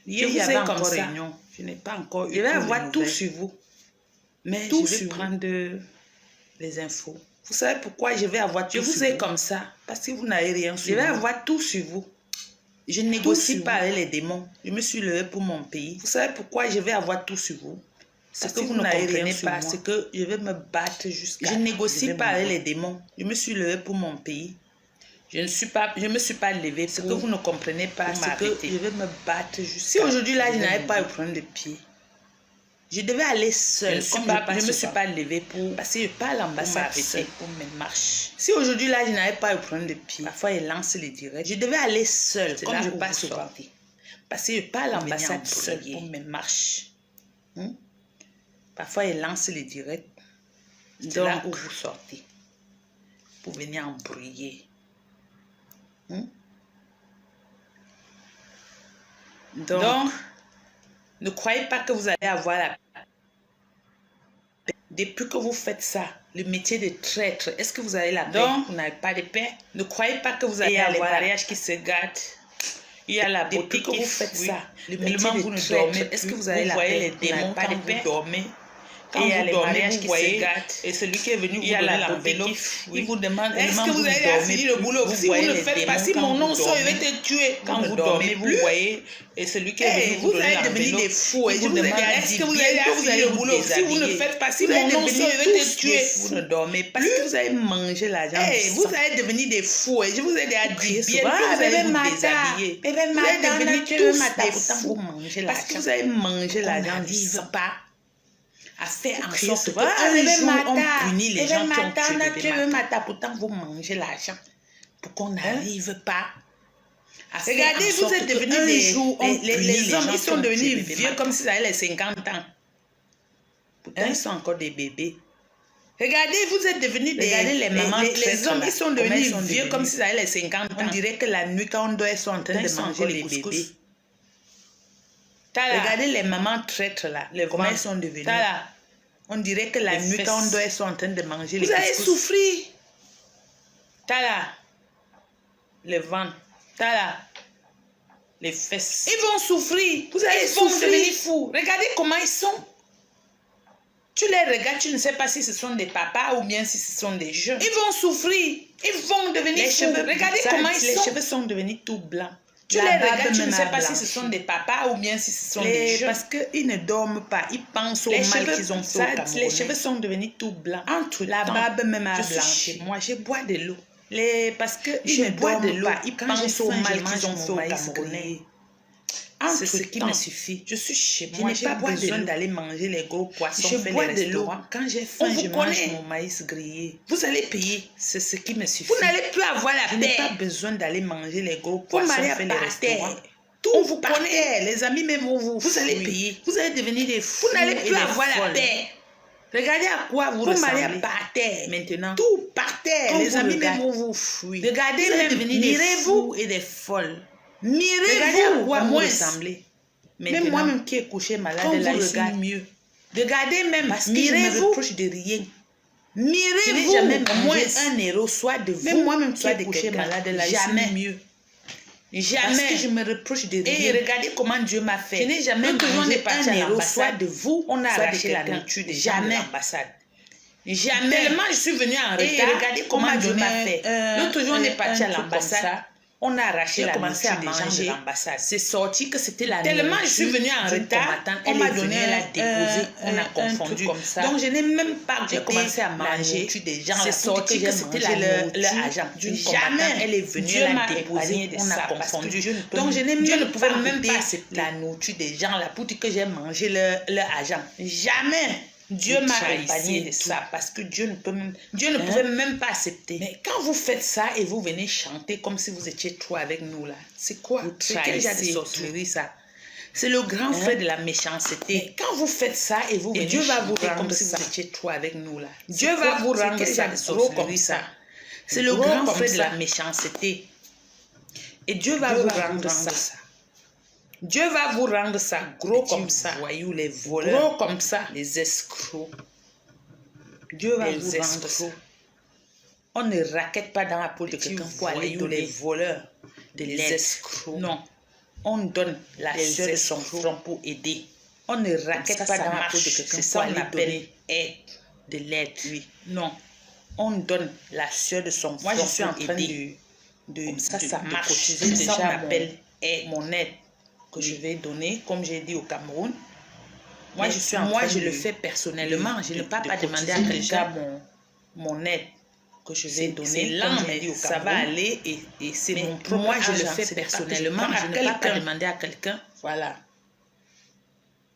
B: Hier, il y avait encore réunion. Je n'ai pas encore eu. Je vais avoir tout sur vous. Mais tout je vais prendre les infos. Vous savez pourquoi je vais avoir tout sur vous? Je vous ai comme ça. Parce que vous n'avez rien sur vous. Je vais avoir tout sur vous. Je ne négocie pas avec les démons. Je me suis levé pour mon pays. Vous savez pourquoi je vais avoir tout sur vous? C'est que vous ne comprenez pas. C'est que je vais me battre jusqu'à... Je ne négocie pas avec les démons. Je me suis levé pour mon pays. Je me suis pas levé pour... Ce que vous ne comprenez pas, c'est que je vais me battre jusqu'à... Si aujourd'hui là, je n'avais pas eu problème de pied, je devais aller seule. Je ne me suis pas levée pour... Parce que je parle l'ambassade seule pour mes marches. Si aujourd'hui là, je n'avais pas eu problème de pied, parfois il lance les directs. Je devais aller seule, comme je passe souvent. Parce que je parle l'ambassade seule pour mes marches. Parfois il lance les directs. C'est là où vous sortez. Pour venir embrouiller. Donc,
A: Ne croyez pas que vous allez avoir la paix. Depuis que vous faites ça, le métier de traître, est-ce que vous avez la paix? Donc, vous n'avez pas de paix. Ne croyez pas que vous allez avoir les mariages qui se gâtent. Il y a la beauté que vous faites ça. Le métier de traître, est-ce que vous avez la paix? Vous voyez les démons quand vous dormez. Quand vous dormez, vous voyez, et celui qui est venu vous donner l'enveloppe, il vous demande, est-ce que vous avez fini le boulot? Si vous ne faites pas, si mon nom sort, il va te tuer. Quand vous dormez, vous voyez, et celui qui est venu vous donner l'enveloppe, vous allez devenir des fous. Et je vous demande, est-ce que vous avez fini le boulot? Si vous ne faites pas, si mon nom sort, il va te tuer. Vous ne dormez pas, parce que vous allez manger l'argent. Vous allez devenir des fous. Et je vous ai déjà dit, bien que vous allez vous déshabiller. Vous allez devenir tous des fous. Parce que vous allez manger l'argent. N'arrive pas à faire en sorte qu'un jour on punit les gens qui ont tué bébé Mata. Pourtant, vous mangez l'argent pour qu'on n'arrive pas à faire. Regardez, vous êtes devenus des jours, les hommes, ils sont devenus vieux comme s'ils avaient les 50 ans. Pourtant, ils sont encore des bébés. Regardez, vous êtes devenus des... Regardez les mamans les hommes, ils sont devenus vieux comme s'ils avaient les 50 ans. On dirait que la nuit, quand on dort, ils sont en train de manger les bébés. Regardez les mamans traîtres là, comment elles sont devenues. On dirait que la nuit, quand on dort, elles sont en train de manger les couscous. Vous allez souffrir. Les ventres. Les fesses. Ils vont souffrir. Vous allez devenir fous. Regardez comment ils sont. Tu les regardes, tu ne sais pas si ce sont des papas ou bien si ce sont des jeunes. Ils vont souffrir. Ils vont devenir fous. Regardez comment ils sont. Les cheveux sont devenus tout blancs. Tu les regardes, tu ne sais pas si ce sont des papas ou bien si ce sont des jeunes. Parce qu'ils ne dorment pas, ils pensent au mal qu'ils ont fait au Cameroun. Les cheveux sont devenus tout blancs. Entre la barbe même a blanchi. Moi, je bois de l'eau. Parce qu'ils ne dorment pas, ils pensent au mal qu'ils ont fait au Cameroun. C'est ce qui me suffit. Je suis chez moi, je n'ai pas besoin d'aller manger les gros poissons. Je bois de l'eau. Quand j'ai faim, je mange mon maïs grillé. Vous allez payer. C'est ce qui me suffit. Vous n'allez plus avoir la paix. Je n'ai pas besoin d'aller manger les gros poissons fait les restaurants. On vous connaît, les amis, même vous allez payer. Vous allez devenir des fous. Vous n'allez plus avoir la paix. Regardez à quoi vous ressemblez par terre maintenant. Tout par terre. Les amis, même vous fuient. Regardez, même mirez-vous et des folles. Mirez-vous à moi ressemblez. Même moi-même qui est couché malade, là, je suis mieux. Regardez même, mirez-vous. Je me reproche de rien. Mirez-vous. Jamais au moins un héros, soit de vous, même moi-même qui est couché malade, là, je suis mieux. Jamais. Parce que je me reproche de rien. Et regardez comment Dieu m'a fait. Je n'ai jamais mangé un héros, soit de vous, on a arraché la nourriture de l'ambassade. Jamais. Tellement je suis venue en retard. Et regardez comment Dieu m'a fait. L'autre jour, on est parti à l'ambassade. On a arraché la nourriture des gens de l'ambassade. C'est sorti que c'était la nourriture. Tellement je suis venue en retard, on m'a donné, elle a déposé, on a confondu comme ça. Donc je n'ai même pas commencé à manger des gens. C'est sorti que c'était leur agent. Jamais elle est venue, elle a déposé, on a confondu. Donc je ne pouvais même pas accepter la nourriture des gens là pour dire que j'ai mangé leur agent. Jamais. Dieu m'a épargné de ça parce que Dieu ne pouvait même pas accepter. Mais quand vous faites ça et vous venez chanter comme si vous étiez trop avec nous là, c'est quoi? C'est quel genre de sorcellerie ça? C'est le grand frère de la méchanceté. Mais quand vous faites ça et vous venez Dieu va vous rendre comme si vous étiez trop avec nous là. Dieu va vous rendre ça gros comme ça. C'est le grand frère de la méchanceté. Et Dieu va vous rendre ça. Dieu va vous rendre ça gros comme ça. Voyous, les voleurs. Gros comme ça. Les escrocs. Dieu va vous rendre ça. On ne raquette pas dans la peau de quelqu'un pour aller donner les voleurs, les escrocs. Non. On donne la sueur de son front pour aider. On ne raquette pas dans la peau de quelqu'un pour aller donner de l'aide. Oui. Non. On donne la sueur de son front pour aider. Moi, je suis en train de cotiser déjà. Ça, on appelle mon aide que je vais donner, comme j'ai dit au Cameroun. Moi, je le fais personnellement. Je ne peux pas demander à quelqu'un mon aide que je vais donner. C'est lent, mais ça va aller et c'est mon propre argent. Moi, je le fais personnellement. Je ne peux pas demander à quelqu'un. Voilà.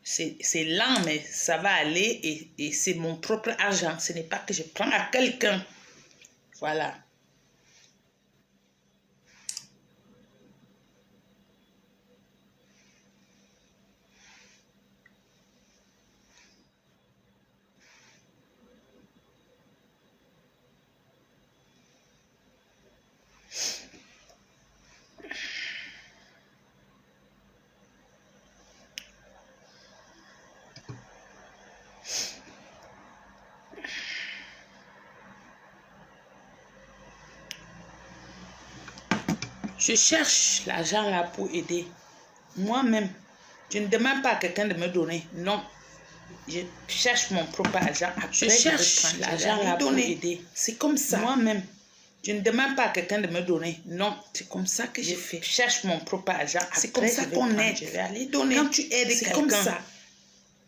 A: C'est lent, mais ça va aller et c'est mon propre argent. Ce n'est pas que je prends à quelqu'un. Voilà. Je cherche l'argent là pour aider moi-même. Je ne demande pas à quelqu'un de me donner. Non. Je cherche mon propre argent. Après, je cherche l'argent là pour aider. C'est comme ça. Moi-même. Je ne demande pas à quelqu'un de me donner. Non. C'est comme ça que je fais. Je cherche mon propre argent. C'est comme ça qu'on aide. Je vais aller donner. Quand tu aides quelqu'un, comme ça.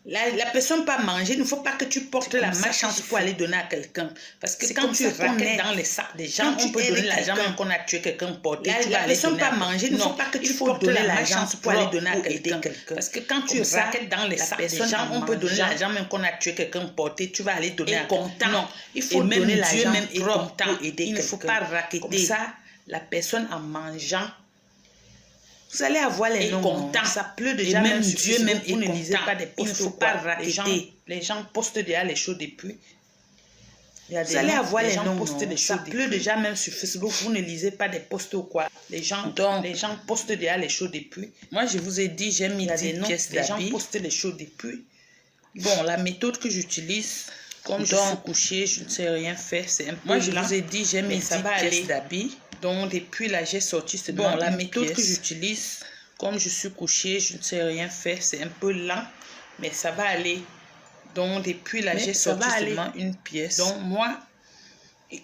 A: La personne pas manger, il ne faut pas que tu portes la malchance pour aller donner à quelqu'un. Parce que quand tu raquettes dans les sacs des gens, on peut donner l'argent même qu'on a tué quelqu'un porté. La personne pas manger, il ne faut pas que tu portes la malchance pour aller donner à quelqu'un. Parce que quand tu raquettes dans les sacs des gens, on peut donner l'argent même qu'on a tué quelqu'un porté. Tu vas aller donner à quelqu'un. Non, il faut donner l'argent même propre pour aider quelqu'un. Il ne faut pas raqueter. Comme ça, la personne en mangeant, vous allez avoir les noms contents. Ça pleut déjà, même Dieu même vous ne lisez pas des posts. Il ne faut pas raqueter. Les gens postent déjà les choses depuis. Vous allez avoir les noms postés des choses. Ça pleut déjà même sur Facebook. Vous ne lisez pas des posts ou quoi. Les gens postent déjà les choses depuis. Moi, je vous ai dit, j'ai mis des noms. Les gens postent les choses depuis. Bon, la méthode que j'utilise, comme je suis couchée, je ne sais rien faire. C'est un peu. Moi, je vous ai dit, j'ai mis 10 pièces d'habits. Donc, depuis là, j'ai sorti ce bon, la méthode que j'utilise, comme je suis couchée, je ne sais rien faire, c'est un peu lent, mais ça va aller. Donc, depuis là, j'ai sorti seulement une pièce. Donc, moi,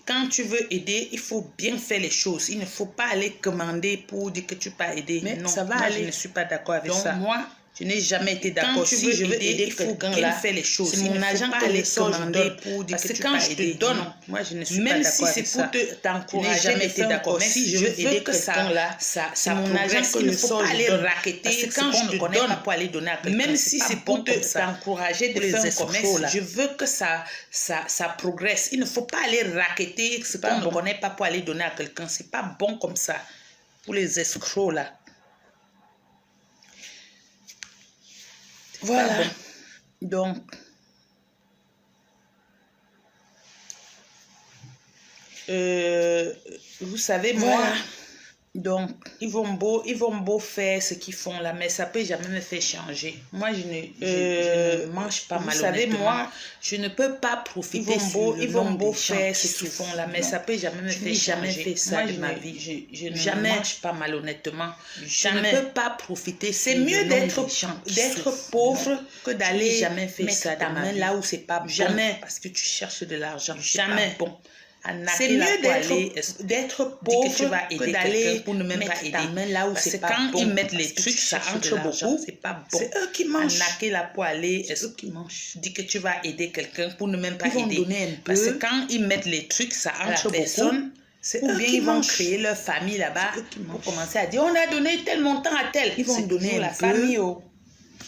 A: quand tu veux aider, il faut bien faire les choses. Il ne faut pas aller commander pour dire que tu peux aider. Mais non, ça va aller. Je ne suis pas d'accord avec ça. Donc, moi, je n'ai jamais été d'accord. Si je veux aider, il faut bien faire les choses. C'est mon agent qui aller commander pour dire que tu peux aider. Non, moi, je ne suis pas d'accord avec ça. Même si c'est pour t'encourager, je n'ai jamais été d'accord. Mais si je veux aider quelqu'un là, c'est mon agent qui ne faut pas aller raqueter. Parce que quand je te donne pour aller donner à quelqu'un, même si c'est pour t'encourager de faire un commerce, je veux que ça progresse. Il ne faut pas aller raqueter ce qu'on ne connaît pas pour aller donner à quelqu'un. C'est pas bon comme ça pour les escrocs là. Voilà. Donc, vous savez, voilà. Moi, donc, ils vont beau faire ce qu'ils font là, mais ça peut jamais me faire changer. Moi, je ne mange pas malhonnêtement. Vous savez, moi, je ne peux pas profiter. Ils vont beau faire ce qu'ils font là, mais ça peut jamais me faire changer. Je n'ai jamais fait ça de ma vie. Je ne mange pas malhonnêtement. Je ne peux pas profiter. C'est mieux d'être pauvre que d'aller mettre ta main là où c'est pas bon. Jamais, parce que tu cherches de l'argent. Jamais. Bon. C'est mieux d'être pauvre que d'aller pour ne même pas aider. Là où c'est pas bon. Quand ils mettent les trucs, ça entre beaucoup. C'est pas bon. C'est eux qui mangent. Arnaquer là pour aller, c'est eux qui mangent. Dis que tu vas aider quelqu'un pour ne même pas aider. Ils vont donner un peu. Parce que quand ils mettent les trucs, ça entre beaucoup. Ou bien ils vont créer leur famille là-bas pour commencer à dire on a donné tel montant à tel. Ils vont donner la famille.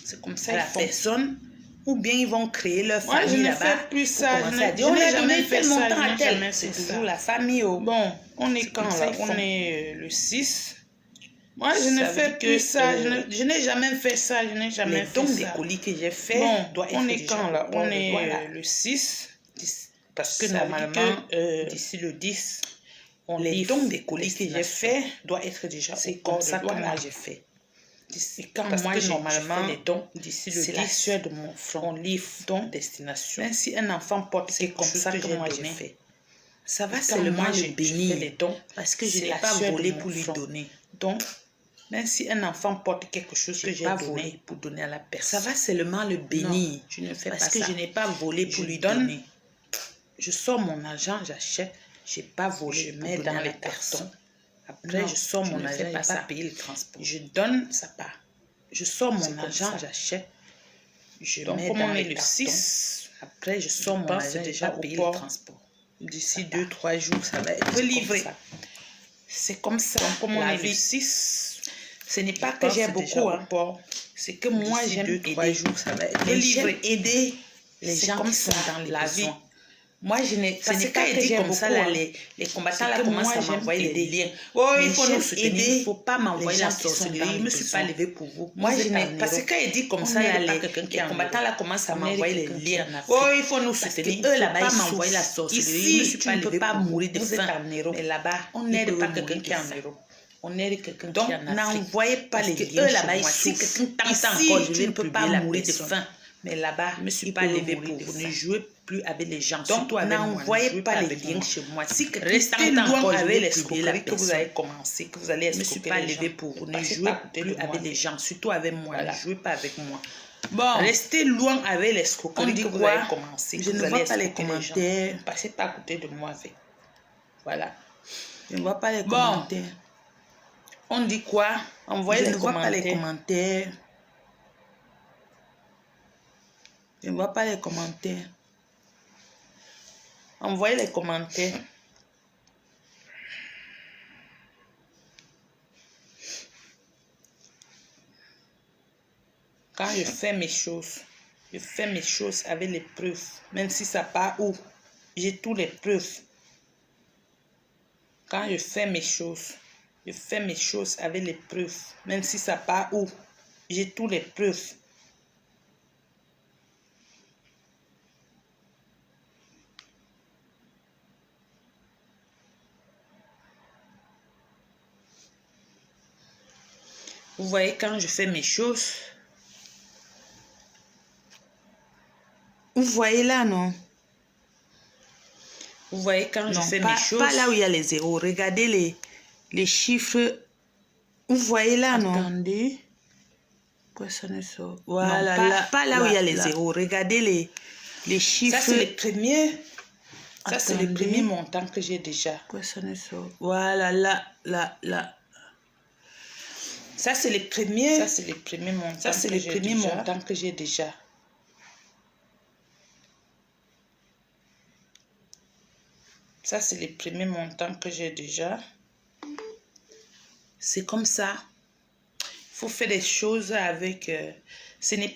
A: C'est comme ça la personne. Ou bien ils vont créer leur famille là-bas. Moi, je ne fais plus ça. On a donné tel montant à tel. C'est toujours la famille. Bon, on est quand là? On est le 6. Moi, je ne fais plus ça. Je n'ai jamais fait ça. Je n'ai jamais fait ça. Les dons des colis que j'ai fait. Bon, on est quand là? On est le 6. Parce que normalement, d'ici le 10, les dons des colis que j'ai fait doivent être déjà. C'est comme ça que moi j'ai fait. Quand parce moi, que normalement, les dons, d'ici le 10, c'est la sueur de mon front. On livre don destination. Même si un enfant porte quelque chose que moi j'ai fait, ça va seulement le bénir. Les dons, parce que je n'ai pas volé pour lui donner. Donc, même si un enfant porte quelque chose que j'ai donné pour donner à la personne, ça va seulement le bénir. Je ne fais pas ça. Parce que je n'ai pas volé pour lui donner. Je sors mon argent, j'achète. Je n'ai pas volé, je mets dans les cartons. Après, non, je sors mon argent, je n'ai pas payer le transport. Je donne sa part. Je sors mon argent, j'achète. Je mets dans le 6. Après, je sors mon argent, déjà payer le transport. D'ici 2-3 jours, ça va être livré. C'est comme ça. Donc, comme on est le 6, ce n'est pas que j'ai beaucoup. C'est que moi, j'aime 2-3 jours, ça va être livré. Aider les gens qui sont dans la vie. Moi, ce n'est pas que j'aime comme ça, là, les combattants là commencent à m'envoyer des liens. Oh, il faut nous soutenir, il ne faut pas m'envoyer la sorcellerie, je ne me suis pas levée pour vous. Moi, je n'ai parce que quand il dit comme ça, là, les combattants là commencent à m'envoyer les liens. Oh, il faut nous soutenir, eux là-bas, ils m'envoient la sorcellerie, je ne suis pas levée pour vous. Mourir de faim. Mais là-bas, on n'aide pas quelqu'un qui est en Europe. On aide quelqu'un qui est en Afrique. Donc, n'envoyez pas les liens. Eux là-bas, ici, quelqu'un t'entend encore, je ne peux pas mourir de faim.
B: Mais là-bas, je ne me suis pas levée pour vous. Ne jouez plus avec les gens.
A: Donc, n'envoyez pas les liens chez moi. Si
B: restez loin avec les escroqueries que vous avez commencé, que vous allez escroquer. Je ne me suis pas levée pour vous. Ne jouez plus avec les gens, surtout avec moi. Ne jouez pas avec moi.
A: Bon,
B: restez loin avec les escroqueries que vous avez commencé.
A: Je ne vois pas les commentaires.
B: Ne passez pas à côté de moi avec. Voilà.
A: Je ne vois pas les commentaires.
B: On dit quoi? Envoyez les commentaires.
A: Je ne vois pas les commentaires. Je ne vois pas les commentaires.
B: Envoyez les commentaires. Quand je fais mes choses avec les preuves. Même si ça part où, j'ai toutes les preuves. Quand je fais mes choses avec les preuves. Même si ça part où, j'ai toutes les preuves. Vous voyez, quand je fais mes choses.
A: Vous voyez là, non?
B: Vous voyez, quand je fais mes choses.
A: Pas là où il y a les zéros. Regardez les chiffres. Vous voyez là, non?
B: Attendez.
A: Pourquoi ça ne sort? Voilà, non, pas là où il y a les zéros. Regardez les chiffres.
B: Ça, c'est le premier. Ça, c'est le premier montant que j'ai déjà.
A: Pourquoi ça ne sort? Voilà, là.
B: Ça, c'est le premier. Ça, c'est le premier montant. Ça, c'est le premier montant que j'ai déjà. Ça, c'est le premier montant que j'ai déjà. C'est comme ça. Il faut faire des choses avec... ce n'est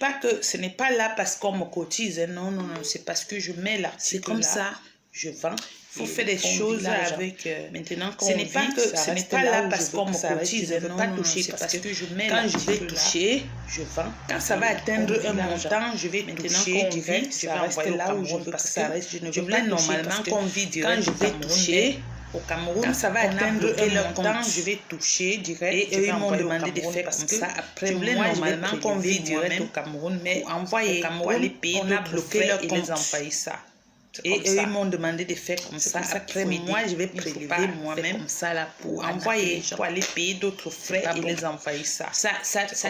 B: pas là parce qu'on me cotise. Non. C'est parce que je mets là.
A: C'est comme ça.
B: Je vends. Il faut faire des choses avec... maintenant, ce n'est pas là parce qu'on me cotise. Je ne veux pas toucher parce que je mets là. Quand je vais toucher, je vends. Quand ça va atteindre un montant, je vais toucher direct. Je vais rester là où je veux que ça reste. Je ne veux pas normalement qu'on vit direct. Quand je vais toucher... Au Cameroun, quand ça va atteindre un montant, je vais toucher direct. Et eux, ils m'ont demandé de faire comme ça. Après, moi, normalement, qu'on vit direct au Cameroun, mais envoyer au Cameroun, les pays, on a bloqué leur compte. Ils envoient ça. Et eux, ils m'ont demandé de faire comme ça. Après, moi, je vais prélever moi-même comme ça là pour envoyer, pour aller payer d'autres frais et les envoyer ça. Ça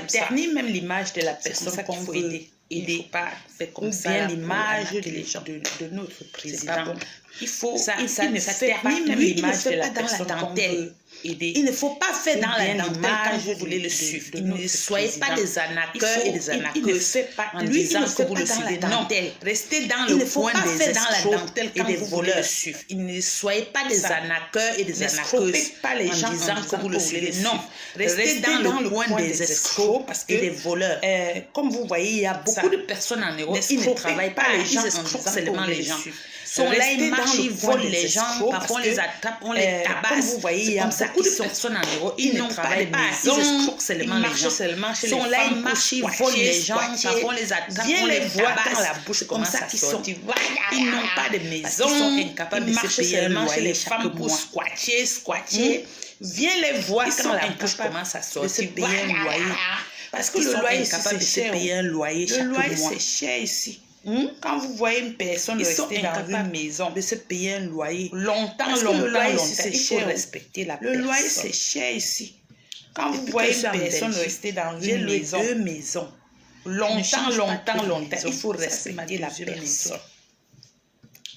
B: ternit même l'image de la personne qu'on veut aider. Pas faire comme ça. Ou bien l'image de notre président. Il faut, ça ne fait pas même l'image de la personne qu'on veut aider. Il ne faut pas faire dans la dentelle quand vous voulez le suivre. Ne soyez pas des arnaqueurs et des arnaqueuses. Il ne fait pas en disant que vous le suivez. Non, restez dans le coin des escrocs et des voleurs. Il ne soyez pas des arnaqueurs et des arnaqueuses en disant que vous le suivez. Non, restez dans le coin des escrocs et des voleurs. Comme vous voyez, il y a beaucoup de personnes en Europe qui ne travaillent pas les gens, ils escroquent seulement les gens. Sont là, ils marchent, ils volent les gens, parfois on les attrape, on les tabasse. Comme vous voyez, il y a beaucoup de personnes en Europe, ils n'ont pas de maison, ils escroquent seulement les gens. Ils sont là, ils marchent, ils volent les gens, parfois on les attrape, on les tabasse dans la bouche, comme ça qu'ils sont. Ils n'ont pas de maison, ils sont incapables de se payer seulement chez les femmes pour squatter. Viens les voir quand la bouche commence à sortir, payer un loyer. Parce que le loyer, c'est cher. Le loyer, c'est cher ici. Quand vous voyez une personne rester dans une maison, de se payer un loyer, longtemps, il faut respecter la personne. Le loyer, c'est cher ici. Quand vous voyez une personne rester dans une maison, deux maisons, longtemps, il faut respecter la personne.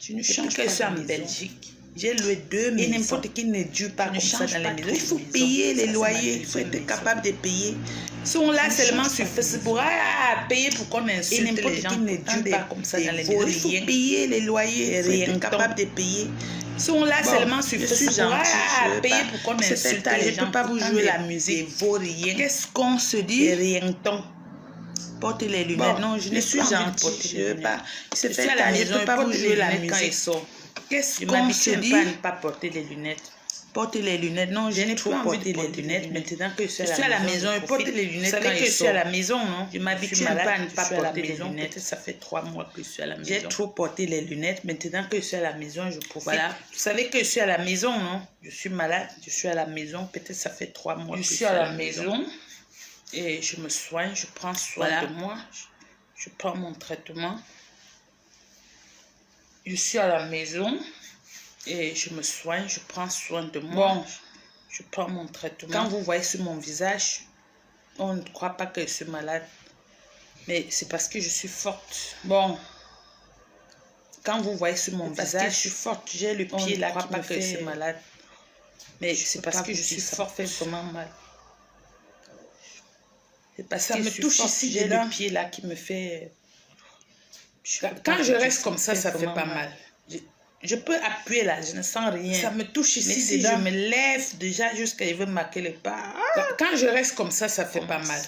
B: Tu ne changes que ça en Belgique. J'ai loué 2 maisons. Et n'importe qui ne dure pas comme ça dans les maisons. Il faut payer les loyers. Il faut être capable de payer. Ils sont là seulement sur Facebook. Payer pour qu'on insulte les gens. Et n'importe qui ne dure pas comme ça dans les maisons. Il faut payer les loyers. Il faut être capable de payer. Ils sont là seulement sur Facebook. Payer pour qu'on insulte les gens. Je ne peux pas vous jouer la musique. Vaut rien. Qu'est-ce qu'on se dit? Rien tant. Portez les lunettes. Non, je ne suis gentille. Je ne veux pas. C'est fait à la maison. Je ne peux pas vous jouer la musique. Qu'est-ce qu'on se dit? Je ne pas porter les lunettes. Porter les lunettes. Non, je n'ai pas envie de les lunettes. Maintenant que je suis à la maison, je porte les lunettes. Vous savez que je suis à la maison, non? Je m'habitue à ne pas porter les lunettes. Ça fait 3 mois que je suis à la maison. J'ai trop porté les lunettes. Maintenant que je suis à la maison, je profite. Voilà. Vous savez que je suis à la maison, non? Je suis malade. Je suis à la maison. Peut-être ça fait 3 mois que je suis à la maison. Et je me soigne. Je prends soin de moi.
A: Je prends mon traitement. Je suis à la maison et je me soigne, je prends soin de moi. Bon, je prends mon traitement. Quand vous voyez sur mon visage, on ne croit pas que je suis malade. Mais c'est parce que je suis forte. Bon, quand vous voyez sur mon visage, je suis forte. J'ai le pied là qui me fait... que je suis malade. Mais c'est parce que je suis forte. Ça me fait vraiment mal. C'est parce que ça me touche ici. J'ai le pied là qui me fait... Quand je reste comme ça, ça fait pas mal. Je peux appuyer là, je ne sens rien. Ça me touche ici. Mais si je me lève déjà jusqu'à je veux marquer le pas. Quand je reste comme ça, ça fait pas mal.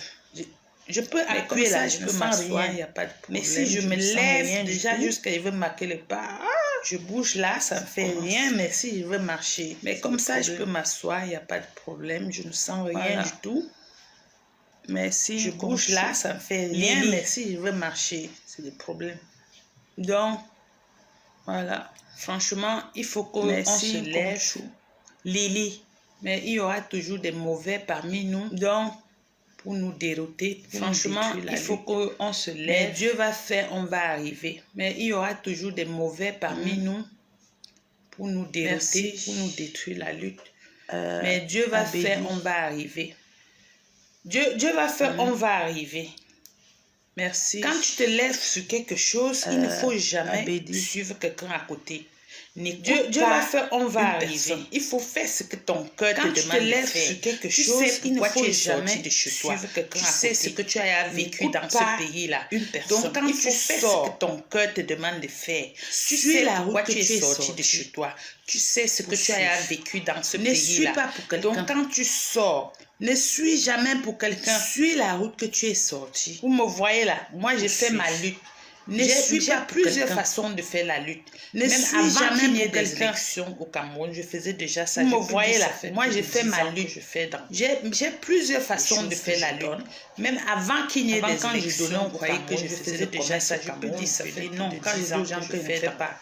A: Je peux appuyer là, je ne sens rien, il n'y a pas de problème. Mais si je me lève déjà jusqu'à je veux marquer le pas, je bouge là, ça ne fait rien, mais si je veux marcher. Mais comme ça, je peux m'asseoir, il n'y a pas de problème, je ne sens rien du tout. Mais si je bouge là, ça ne fait rien, mais si je veux marcher, c'est le problème. Donc, voilà. Franchement, il faut qu'on se lève. Lily. Mais il y aura toujours des mauvais parmi nous. Donc, pour nous dérouter, franchement, il faut qu'on se lève. Mais Dieu va faire, on va arriver. Mais il y aura toujours des mauvais parmi nous pour nous dérouter, pour nous détruire la lutte. Mais Dieu va faire, on va arriver. Dieu va faire, on va arriver. Merci. Quand tu te lèves sur quelque chose, il ne faut jamais suivre quelqu'un à côté. Dieu va faire, on va arriver. Il faut faire ce que ton cœur te demande de faire. Quand tu te lèves sur quelque chose, il ne faut jamais suivre quelqu'un à côté. Tu sais ce que tu as vécu dans ce pays-là. Donc quand tu fais ce que ton cœur te demande de faire, tu sais pourquoi tu es sorti de chez toi. Tu sais ce que tu as vécu dans ce pays-là. Ne suis pas pour quelqu'un. Donc quand tu sors, ne suis jamais pour quelqu'un. Suis la route que tu es sorti. Vous me voyez là, moi j'ai fait ma lutte. J'ai plusieurs façons de faire la lutte. Même avant qu'il y ait des élections au Cameroun, je faisais déjà ça. Vous me voyez là, moi j'ai fait ma lutte. J'ai plusieurs façons de faire la lutte. Même avant qu'il y ait des élections au Cameroun, je faisais déjà ça. Je peux dire ça. Non, quand je dis aux gens que je ne fais pas.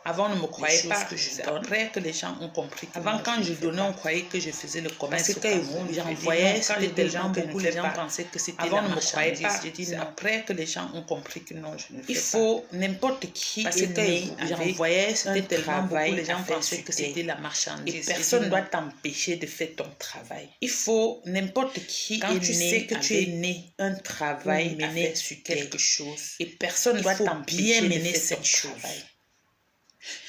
A: Avant, on ne me croyait pas. C'est après que les gens ont compris. Avant, quand je donnais, on croyait que je faisais le commerce. Parce que quand j'envoyais, c'était des gens, beaucoup les gens pensaient que c'était la marchandise. J'ai dit c'est après que les gens ont compris que non, je ne fais pas. Il faut n'importe qui. Parce que j'envoyais, c'était tellement beaucoup les gens pensaient que c'était la marchandise. Et personne ne doit t'empêcher de faire ton travail. Il faut n'importe qui. Quand tu sais que tu es né, un travail mené sur quelque chose. Et personne ne doit t'empêcher de faire cette chose.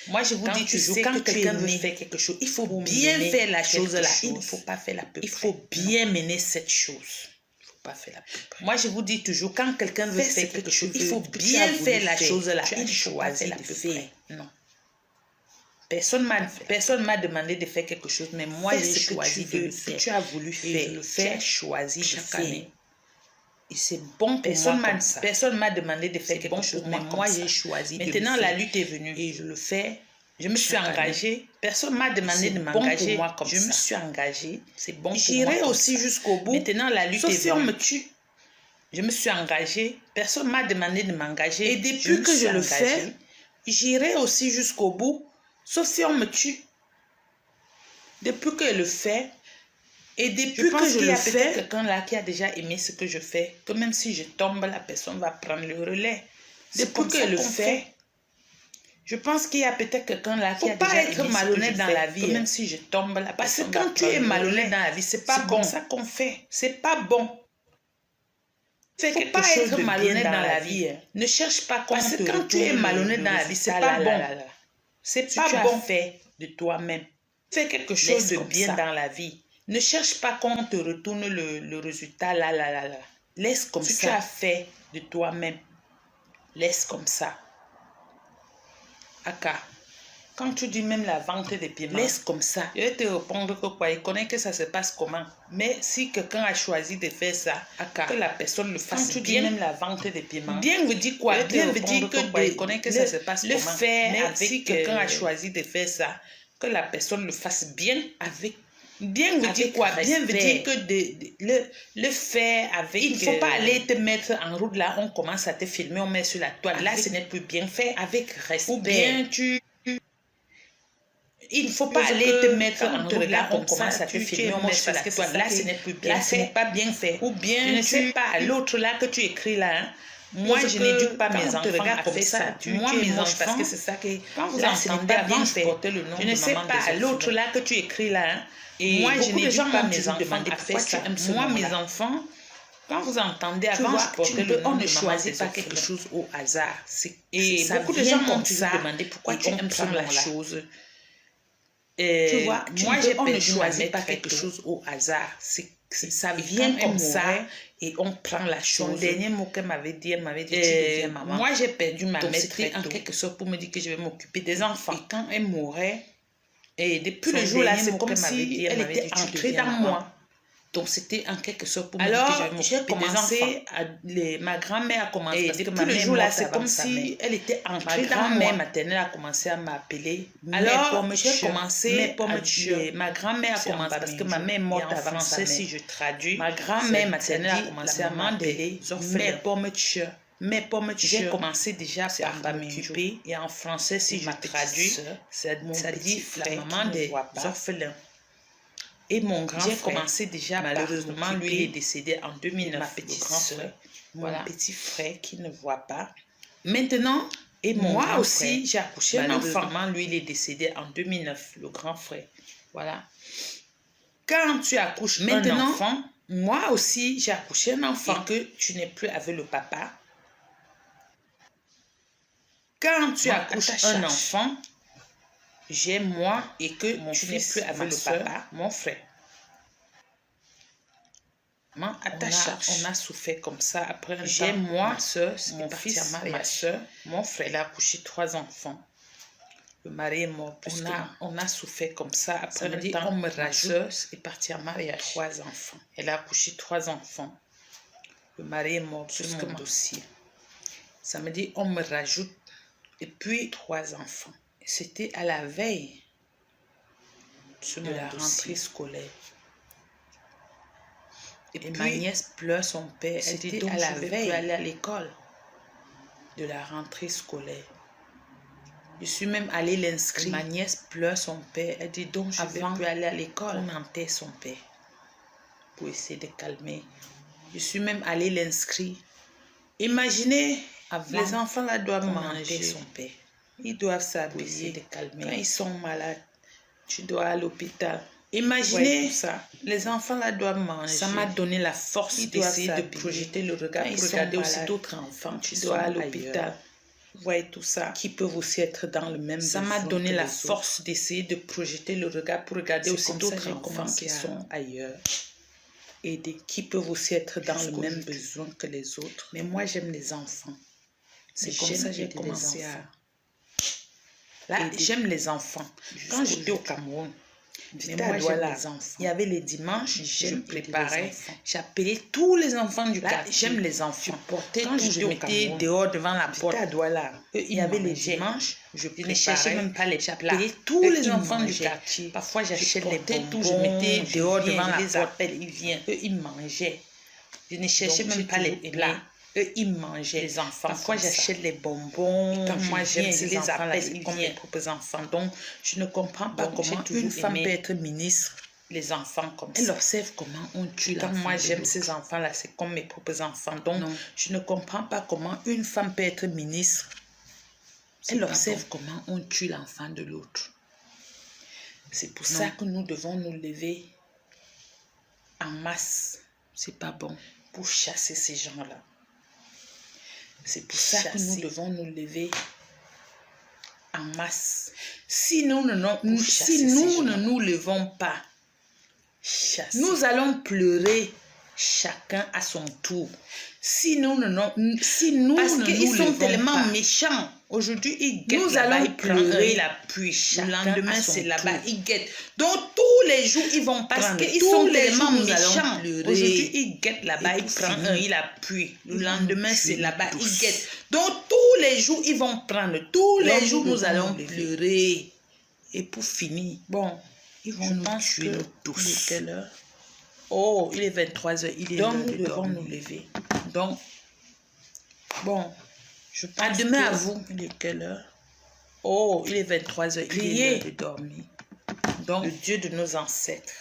A: Moi, je vous dis toujours, quand quelqu'un veut faire quelque chose, il faut bien faire la chose là. Il ne faut pas faire la peu près. Il faut bien mener cette chose. Il ne faut pas faire la peu près. Moi, je vous dis toujours, quand quelqu'un veut faire quelque chose, il faut bien faire la chose là. Il ne faut pas faire la peu près. Non. Personne m'a demandé de faire quelque chose, mais moi, j'ai choisi de le faire. Tu as voulu faire. Tu as choisi de faire. Et c'est bon pour moi. Personne m'a demandé de faire quelque chose, mais moi j'ai choisi. Maintenant la lutte est venue et je le fais. Je me suis engagée. Personne m'a demandé de m'engager. Je me suis engagée. C'est bon pour moi. J'irai aussi jusqu'au bout. Maintenant la lutte est venue. Sauf si on me tue. Je me suis engagée. Personne m'a demandé de m'engager. Et depuis que je le fais, j'irai aussi jusqu'au bout. Sauf si on me tue. Depuis que je le fais. Et depuis que je le fais, quelqu'un là qui a déjà aimé ce que je fais, que même si je tombe, la personne va prendre le relais. Depuis que je le fais, je pense qu'il y a peut-être quelqu'un là qui a déjà aimé ce que je fais. Faut pas être malhonnête dans la vie, que même si je tombe, la personne va prendre le relais. Parce que quand tu es malhonnête dans la vie, c'est pas bon. C'est ça qu'on fait. C'est pas bon. Faut pas être malhonnête dans la vie. Ne cherche pas qu'on te retourne. Parce que quand tu es malhonnête dans la vie, c'est pas bon. C'est pas bon. Fais de toi-même. Fais quelque chose de bien dans la vie. Ne cherche pas qu'on te retourne le résultat là. Laisse comme ça. Tu as fait de toi-même. Laisse comme ça. Aka, quand tu dis même la vente des paiements, laisse comme ça. Je vais te répondre que quoi, il connaît que ça se passe comment. Mais si quelqu'un a choisi de faire ça, Aka, que la personne le fasse quand tu bien. Dis même la vente des paiements. Bien veut dire quoi? Bien veut dire que quoi, il connaît que ça se passe comment. Le faire mais avec si quelqu'un a choisi de faire ça, que la personne le fasse bien avec. Bien veut dire quoi? Bien veut dire que le faire avec... Il ne faut pas aller te mettre en route là, on commence à te filmer, on met sur la toile. Là, ce n'est plus bien fait. Avec respect. Ou bien il ne faut pas aller te mettre en route là, on commence à te filmer, on met sur la toile. Là, ce n'est plus bien fait. Là, ce n'est pas bien fait. Ou bien, je ne sais pas, l'autre là que tu écris là, hein, Moi, je n'éduque pas mes enfants à faire ça.
B: Moi, mes enfants,
A: parce que c'est ça que...
B: Quand vous entendez avant, je portais le nom
A: je ne sais pas, l'autre là que tu écris là, hein, et moi, je n'éduque pas mes enfants à faire ça. Moi, mes enfants... Quand vous entendez avant, je portais le nom
B: on
A: de
B: ne choisit pas quelque
A: chose au hasard.
B: Et beaucoup de gens m'ont toujours demandé pourquoi tu aimes prendre la chose.
A: Tu vois, moi,
B: on ne choisit pas quelque chose au hasard. Ça vient comme ça et on prend la chose.
A: Son dernier mot qu'elle m'avait dit, tu deviens maman.
B: Moi, j'ai perdu ma mère
A: c'était
B: en quelque sorte pour me dire que je vais m'occuper des enfants.
A: Et quand elle mourait,
B: et depuis le jour là, c'est comme si elle était entrée dans moi. Donc, c'était en quelque sorte pour me dire que j'avais m'occuper des enfants.
A: Ma grand-mère a commencé,
B: parce que depuis le jour là, c'est comme si elle était entrée dans moi.
A: Ma grand-mère maternelle a commencé à m'appeler.
B: Alors, j'ai commencé
A: ma grand-mère a commencé, parce que ma mère est morte avant français, si je traduis. Ma grand-mère maternelle a commencé à m'appeler
B: mes pommes de chien.
A: J'ai commencé déjà par m'occuper. Et en français, si je traduis, ça dit la maman des orphelins. Et mon grand frère,
B: j'ai commencé déjà,
A: malheureusement, lui il est décédé en 2009.
B: Ma petite soeur,
A: mon petit frère qui ne voit pas.
B: Maintenant,
A: et
B: moi aussi, j'ai accouché un enfant.
A: Malheureusement, lui il est décédé en 2009, le grand frère.
B: Voilà.
A: Quand tu accouches un enfant,
B: moi aussi, j'ai accouché un enfant.
A: Et que tu n'es plus avec le papa.
B: Quand tu accouches un enfant,
A: j'ai moi et que
B: tu n'es plus avec le papa,
A: mon frère. On a souffert comme ça. Après
B: j'ai moi,
A: ma soeur,
B: mon fils,
A: ma soeur, mon frère. Elle a accouché 3 enfants. Le mari est mort. On a souffert comme ça. Après un temps,
B: on me rajoute
A: est partie en mariage.
B: 3 enfants.
A: Elle a accouché 3 enfants. Le mari est mort sur mon dossier. Ça me dit on me rajoute et puis 3 enfants. C'était à la veille de la rentrée scolaire. Et puis, ma nièce pleure son père. Elle dit donc, à la veille aller à l'école de la rentrée scolaire. Je suis même allée l'inscrire. Ma nièce pleure son père. Elle dit donc, je vais plus aller à l'école. On enterre son père pour essayer de calmer. Je suis même allée l'inscrire. Imaginez, les enfants là doivent manger son père. Ils doivent s'habiller, de calmer. Quand ils sont malades, tu dois aller à l'hôpital. Imaginez, ça. Les enfants là doivent manger.
B: Ça m'a donné la force
A: d'essayer de projeter le regard pour regarder aussi d'autres enfants. Tu dois aller à l'hôpital. Vous voyez tout ça. Qui peuvent aussi être dans le même
B: Ça m'a donné la force d'essayer de projeter le regard pour regarder aussi d'autres enfants
A: qui sont ailleurs. Et qui peuvent aussi être dans le même besoin que les autres. Mais moi, j'aime les enfants. C'est comme ça que j'ai commencé à... Là, j'aime les enfants. Quand j'étais au Cameroun, mais moi, j'aime les enfants. Il y avait les dimanches, je préparais, j'appelais tous les enfants du quartier.
B: J'aime les enfants.
A: Quand je mettais dehors devant la porte,
B: à Douala.
A: Il y avait les dimanches, je
B: ne cherchais même pas les plats.
A: J'appelais tous les enfants du quartier. Parfois, j'achetais les bonbons,
B: je mettais dehors devant la porte.
A: Ils viennent, eux, ils mangeaient. Je ne cherchais même pas les plats. Eux, ils mangeaient.
B: Les enfants.
A: Parfois, j'achète les bonbons.
B: Quand moi, j'aime
A: les enfants, ils comme mes propres enfants. Donc, je ne comprends pas comment une femme peut être ministre. Les enfants comme ça.
B: Elle observe comment on tue l'enfant.
A: Quand moi, j'aime ces enfants-là, c'est comme mes propres enfants. Donc, je ne comprends pas comment une femme peut être ministre.
B: Elle observe comment on tue l'enfant de l'autre.
A: C'est pour ça que nous devons nous lever en masse.
B: C'est pas bon.
A: Pour chasser ces gens-là. C'est pour ça que nous devons nous lever en masse. Si nous ne nous levons pas, nous allons pleurer chacun à son tour. Parce qu'ils sont tellement méchants. Aujourd'hui, ils guettent là-bas, ils pleurer la pluie. Le lendemain, c'est là-bas, ils guettent. Donc, tous les jours, ils vont prendre. Parce qu'ils sont tellement méchants. Aujourd'hui, ils guettent là-bas, ils prennent il appuie. Le lendemain, c'est là-bas, ils guettent. Donc, tous les jours, ils vont prendre. Tous les jours, nous allons pleurer. Et pour finir, bon, ils vont nous tuer tous. Il est quelle heure? Oh, il est 23h. Donc, nous devons nous lever. Donc, bon, je pense à demain à vous. Il est quelle heure? Oh, il est 23h. Il est l'heure de dormir. Donc, le Dieu de nos ancêtres.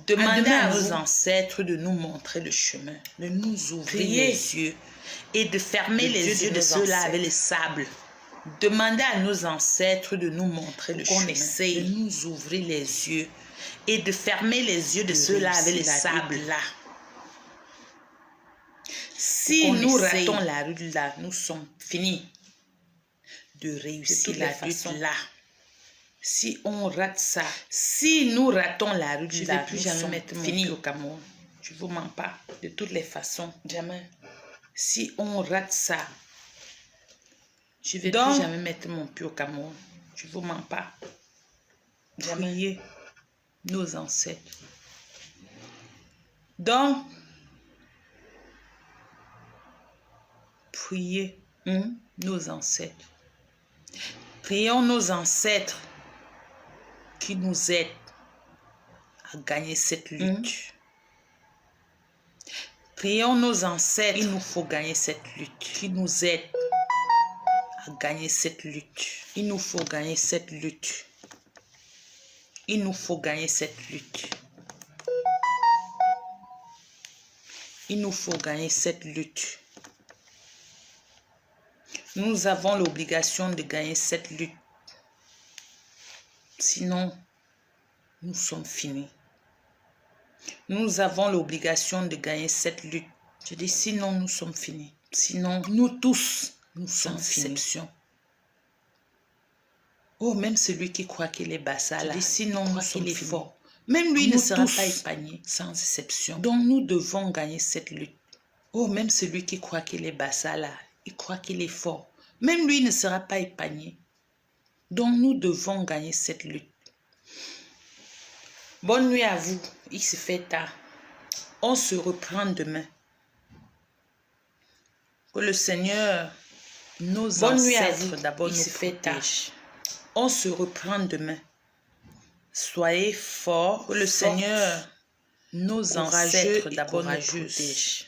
A: Demandez à nos ancêtres de nous montrer le chemin, de nous ouvrir les yeux,
B: et de fermer les yeux de ceux-là avec le sable. Demandez à nos ancêtres de nous montrer le chemin, de nous ouvrir les yeux et de fermer les yeux de ceux-là avec le sable. Si nous ratons la route là, nous sommes finis de réussir la route là. Si on rate ça, si nous ratons la route là, nous sommes finis au Cameroun. Je ne vous mens pas, de toutes les façons, jamais. Si on rate ça, je ne vais plus jamais mettre mon pied au Cameroun. Je ne vous mens pas. Jamais. Priez nos ancêtres. Donc, priez nos ancêtres. Prions nos ancêtres qui nous aident à gagner cette lutte. Prions nos ancêtres, il nous faut gagner cette lutte, qui nous aident à gagner cette lutte. Il nous faut gagner cette lutte. Il nous faut gagner cette lutte. Il nous faut gagner cette lutte. Nous avons l'obligation de gagner cette lutte. Sinon, nous sommes finis. Nous avons l'obligation de gagner cette lutte. Je dis sinon, nous sommes finis. Sinon, nous tous, nous sommes finis. Oh, même celui qui croit qu'il est bassa là. Je dis sinon, nous sommes finis. Même lui ne sera pas épargné, sans exception. Donc, nous devons gagner cette lutte. Oh, même celui qui croit qu'il est bassa là, il croit qu'il est fort. Même lui ne sera pas épargné. Donc, nous devons gagner cette lutte. Bonne nuit à vous. Il se fait tard. On se reprend demain. Que le Seigneur, nos ancêtres d'abord nous protège. On se reprend demain. Soyez forts. Que le Seigneur, nos ancêtres d'abord nous protège.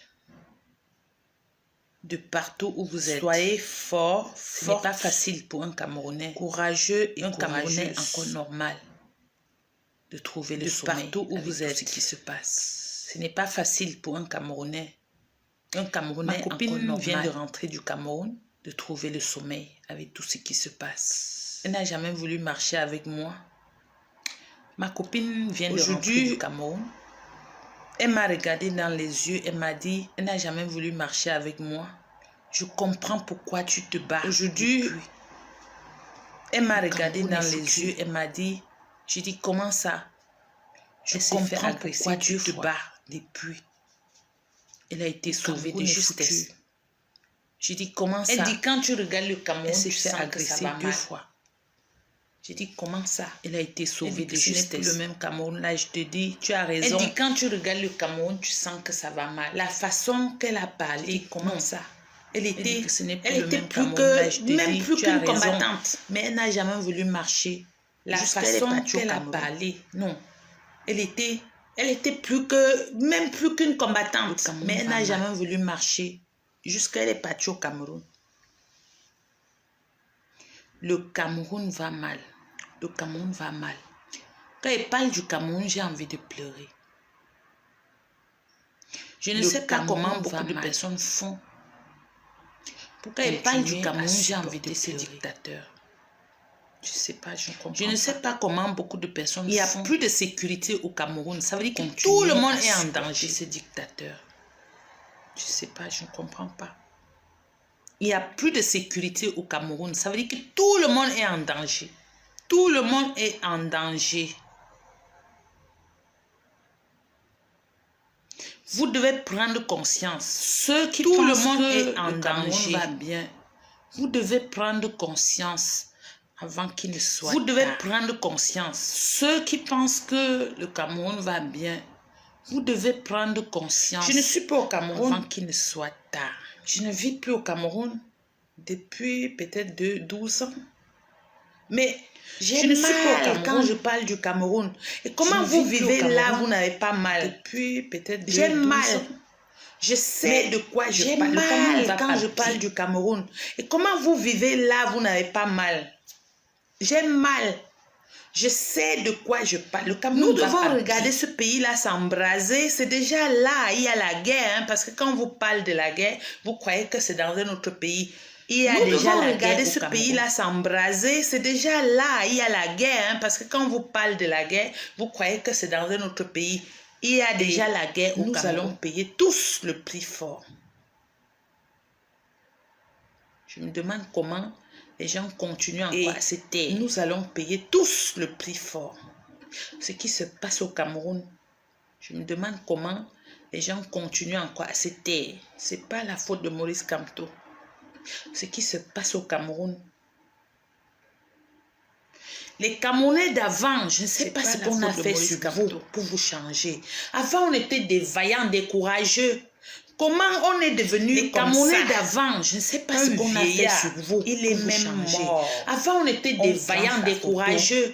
B: De partout où vous êtes. Soyez forts. Ce n'est pas facile pour un Camerounais. Courageux et un Camerounais encore normal. De trouver le sommeil partout où vous êtes, ce qui se passe. Ce n'est pas facile pour un Camerounais. Un Camerounais, ma copine vient de rentrer du Cameroun, de trouver le sommeil avec tout ce qui se passe. Elle n'a jamais voulu marcher avec moi. Ma copine vient de rentrer du Cameroun. Elle m'a regardé dans les yeux, elle m'a dit, elle n'a jamais voulu marcher avec moi. Je comprends pourquoi tu te bats. Aujourd'hui, elle m'a regardé dans les yeux, elle m'a dit, j'ai dit, comment ça? Je comprends pourquoi tu te bats depuis. Elle a été sauvée de justesse. J'ai dit, comment ça? Elle dit, quand tu regardes le Cameroun, tu sais agresser 2 fois. J'ai dit, comment ça? Elle a été sauvée de justesse. Ce n'est plus le même Cameroun. Là, je te dis, tu as raison. Elle dit, quand tu regardes le Cameroun, tu sens que ça va mal. La façon qu'elle a parlé, comment ça? Elle était plus qu'une combattante. Mais elle n'a jamais voulu marcher. La façon qu'elle a parlé, non. Elle était même plus qu'une combattante. Mais elle n'a jamais voulu marcher. Jusqu'à elle est partie au Cameroun. Le Cameroun va mal. Le Cameroun va mal. Quand elle parle du Cameroun, j'ai envie de pleurer. Je ne sais pas comment beaucoup de personnes font. Quand elle parle du Cameroun, j'ai envie de ces dictateurs. Je ne sais pas, je comprends. Je ne sais pas comment beaucoup de personnes font. Il n'y a plus de sécurité au Cameroun. Ça veut dire que tout le monde est en danger, ces dictateurs. Je ne sais pas, je ne comprends pas. Il n'y a plus de sécurité au Cameroun. Ça veut dire que tout le monde est en danger. Tout le monde est en danger. Vous devez prendre conscience. Ceux qui tout le monde est en danger va bien. Vous devez prendre conscience avant qu'il ne soit tard. Vous devez prendre conscience. Ceux qui pensent que le Cameroun va bien, vous devez prendre conscience. Je ne suis pas au Cameroun avant qu'il ne soit tard. Je ne vis plus au Cameroun depuis peut-être 12 ans. Mais je ne suis pas au Cameroun quand je parle du Cameroun. Et comment vous vivez là, vous n'avez pas mal? Depuis peut-être 12 ans. J'ai mal. Je sais de quoi je parle. J'ai mal quand je parle du Cameroun. Et comment vous vivez là, vous n'avez pas mal? J'ai mal.
A: Je sais de quoi je parle. Le Cameroun, nous devons regarder ce pays-là s'embraser. C'est déjà là, il y a la guerre. Hein, parce que quand on vous parle de la guerre, vous croyez que c'est dans un autre pays. Il y a déjà la guerre. Regarder ce pays-là s'embraser. C'est déjà là, il y a la guerre. Hein, parce que quand on vous parle de la guerre, vous croyez que c'est dans un autre pays. Il y a déjà la guerre. Nous allons payer tous le prix fort. Je me demande comment les gens continuent encore à se taire. Nous allons payer tous le prix fort. Ce qui se passe au Cameroun, je me demande comment les gens continuent encore à se taire. Ce n'est pas la faute de Maurice Kamto. Ce qui se passe au Cameroun. Les Camerounais d'avant, je ne sais pas ce qu'on a fait sur vous pour vous changer. Avant, on était des vaillants, des courageux. Comment on est devenu les Camerounais d'avant? Je ne sais pas ce qu'on a fait sur vous. Il est même mort. Avant, on était des vaillants, des courageux.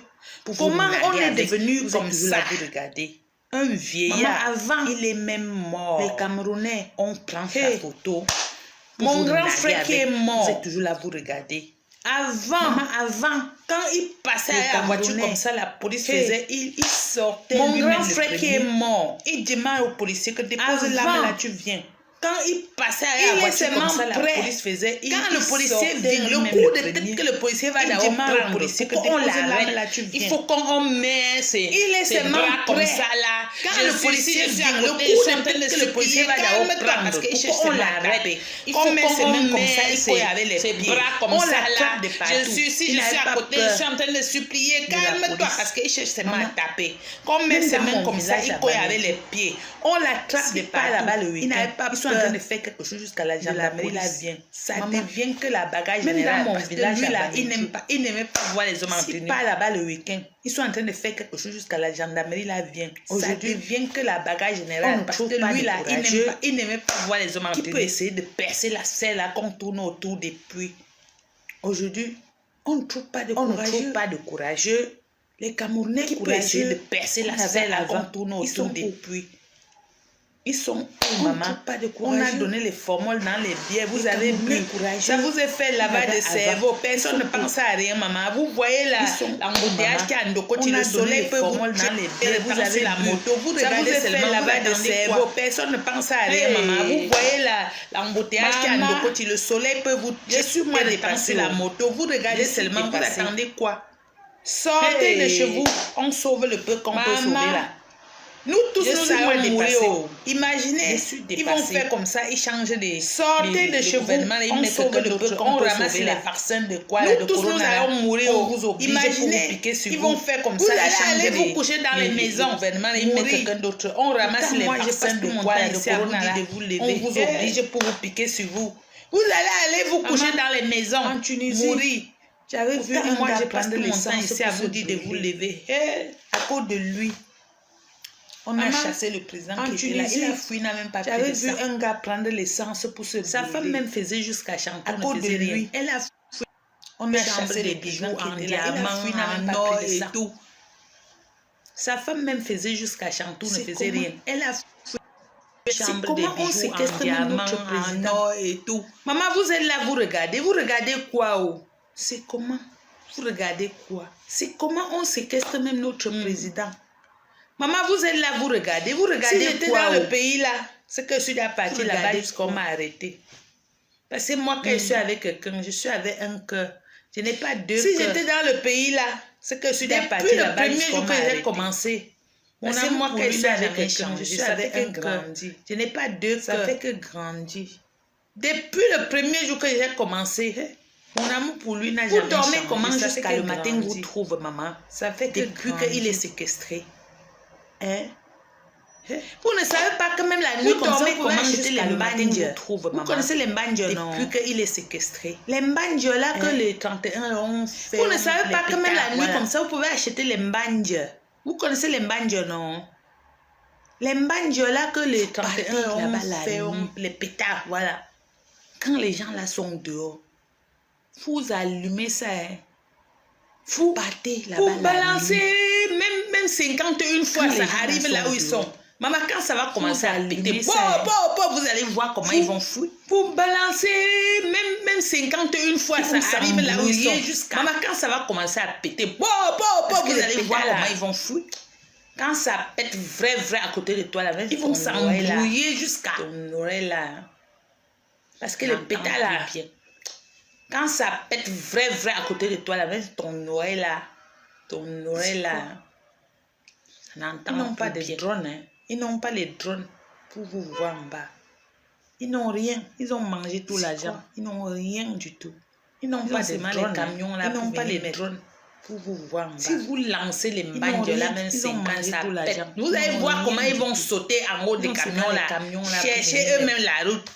A: Comment on est devenu comme ça? Regardez. Un vieillard. Avant, il est même mort. Les Camerounais, on prend sa photo. Mon grand frère qui est mort. Vous êtes toujours là, vous regardez. Avant, quand il passait à la voiture comme ça, la police faisait, il sortait. Mon grand frère qui est mort, il demande au policier que dépose l'arme là, tu viens. Quand il passait à la voiture comme ça, la police faisait, quand le policier vient, le coup de tête que le policier va d'abord prendre, le policier que dépose l'arme là, tu viens. Il faut qu'on met ses bras comme ça là. Quand le policier vient, le coup de tête que le policier va d'abord prendre, parce qu'il cherche on l'arrête. Il faut qu'on met ses mains comme ça, il faut avec les bras comme ça là. Je suis ici, je suis à côté, je suis en train de supplier, calme-toi, parce qu'il cherche ses mains à taper. Qu'on met ses mains comme ça, il faut avec les pieds. On l'attrape de partout. Là-bas le week-end. Il n'avait pas peur. En train de faire quelque chose jusqu'à la gendarmerie, là vient. Ça devient que la bagage générale. Même dans mon village, lui, là, il n'aimait pas voir les hommes en tenue. Pas là-bas le week-end. Ils sont en train de faire quelque chose jusqu'à la gendarmerie, là vient. Ça devient que la bagage générale. Parce que lui, là, il n'aimait pas voir les hommes en tenue. Qui peut essayer de percer la selle là qu'on tourne autour des puits. Aujourd'hui, on ne trouve pas de courageux. Les Camerounais qui peuvent essayer de percer la selle là qu'on tourne autour des puits. Ils sont maman, pas de courage. On a donné les formules dans les bières. Vous avez bu. Ça vous a fait lavage de cerveau. Personne ne pense à rien, maman. Vous voyez l'embouteillage qui a Ndokoti. Le soleil peut vous dans les bières. Vous avez la moto. Vous regardez seulement lavage de cerveau. Personne ne pense à rien, maman. Vous voyez l'embouteillage qui a Ndokoti. Le soleil peut vous. Je suis moi dépenser la moto. Vous regardez seulement. Vous attendez quoi? Sortez de chez vous. On sauve le peu qu'on peut sauver là. Nous tous, nous allons mourir. Imaginez, ils vont faire comme ça, ils changent de... Sortez de chez vous, on sauve le peu, on ramasse les vaccins de quoi, nous tous, nous allons mourir. Imaginez, ils vont faire comme ça, ils allez vous coucher dans les maisons, on ramasse les vaccins de quoi, de corona, on vous oblige pour vous piquer sur vous. Vous allez aller vous coucher dans les maisons, en Tunisie, mourir. J'avais vu moi, j'ai passé mon temps ici à vous dire de vous lever. À cause de lui. On a chassé le président qui était là. Il a fui, il n'a même pas pris de sang. J'avais vu un gars prendre l'essence pour se brûler. Sa femme même faisait jusqu'à Chantou. À cause de lui. Elle a fui. On a chassé les bijoux en diamant, en or et tout. Sa femme même faisait jusqu'à Chantou, ne faisait rien. Elle a fui. Chambre des bijoux en diamant, en or et tout. Maman, vous êtes là, vous regardez. Vous regardez quoi? C'est comment? Vous regardez quoi? C'est comment on séquestre même notre président? Maman, vous êtes là, vous regardez si j'étais dans le pays là, c'est que je suis partie là-bas jusqu'on m'a arrêté. Parce que moi, quand je suis avec quelqu'un, je suis avec un cœur. Je n'ai pas deux cœurs. Si j'étais dans le pays là, c'est que je suis partie là-bas jusqu'on m'a arrêté. Depuis le premier jour que j'ai commencé, parce que moi, quand je suis avec quelqu'un, je suis avec un cœur. Je n'ai pas deux cœurs. Ça fait que grandir. Depuis le premier jour que j'ai commencé, mon amour pour lui n'a jamais changé. Vous dormez comment jusqu'à le matin vous trouve, maman? Ça fait que depuis qu'il est séquestré. Hein? Vous ne savez pas que même la nuit, comme ça, vous pouvez acheter les mbandjeurs. Vous connaissez les mbandjeurs, non? Depuis qu'il est séquestré. Les mbandjeurs là que les 31 ont fait. Vous ne savez pas que même la nuit, comme ça, vous pouvez acheter les mbandjeurs. Vous connaissez les mbandjeurs, non? Les mbandjeurs là que les 31 ont fait, les pétards, voilà. Quand les gens là sont dehors, vous allumez ça, hein? Vous partez là-bas. Vous balancez même 51 fois, ça arrive là où ils sont. Maman, quand ça va commencer à péter, vous allez voir comment ils vont fuir. Vous balancez même
B: même 51 fois, ça arrive là où ils sont. Jusqu'à... Maman, quand ça va commencer à péter, vous allez voir comment ils vont foutre. Quand ça pète vrai à côté de toi, là, ils vont s'embrouiller jusqu'à ton oreille là. Parce que le pétard là, quand ça pète vrai à côté de toi, là, ton oreille là, ça n'entend. Ils n'ont pas de drones, hein. Ils n'ont pas les drones pour vous voir en bas. Ils n'ont rien. Ils ont mangé tout l'argent. Ils n'ont rien du tout. Ils n'ont pas de drones. Les camions là. Ils n'ont pas les drones pour vous voir en bas. Si vous lancez les bandes là, même 50, ça pète. Vous allez voir comment ils vont sauter en haut des camions là. Chercher eux-mêmes la route.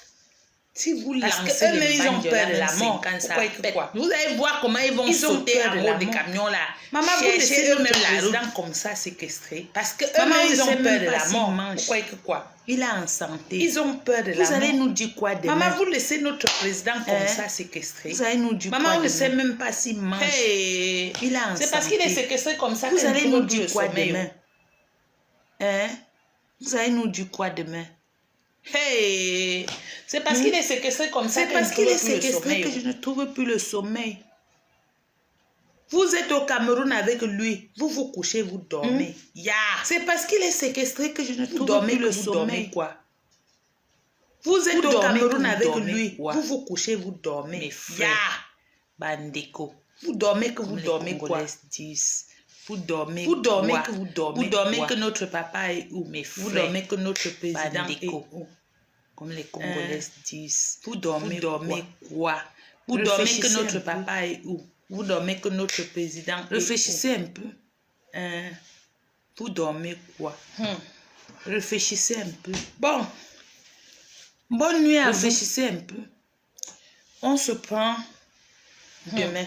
B: Si vous lancez les ils ont peur de la mort quand ça pète. Vous allez voir comment ils vont sauter en haut des camions là. Maman, vous laissez eux-mêmes la route comme ça séquestré. Parce que eux-mêmes ils ont peur de la mort. Pourquoi que quoi? Il est en santé. Ils ont peur de la mort. Vous allez nous dire quoi demain? Maman, vous laissez notre président comme ça séquestré. Vous allez nous dire quoi demain? Maman, on ne sait même pas s'il mange. Il est en santé. C'est parce qu'il est séquestré comme ça. Vous allez nous dire quoi demain? Vous allez nous dire quoi demain? C'est parce qu'il est séquestré comme ça. C'est parce qu'il est séquestré que je ne trouve plus le sommeil. Vous êtes au Cameroun avec lui. Vous vous couchez, vous dormez. C'est parce qu'il est séquestré que je ne trouve plus le sommeil. Quoi. Vous êtes au Cameroun avec lui. Vous vous couchez, vous dormez. Bandeko. Vous dormez que vous dormez quoi? Vous dormez que vous dormez. Vous dormez que notre papa est où? Vous dormez que notre président est où? Comme les Congolais disent. Vous dormez quoi? Vous dormez que notre papa est où? Vous dormez que notre président est où? Réfléchissez un peu. Vous dormez quoi? Réfléchissez un peu. Bon. Bonne nuit à vous. Réfléchissez un peu. On se prend demain.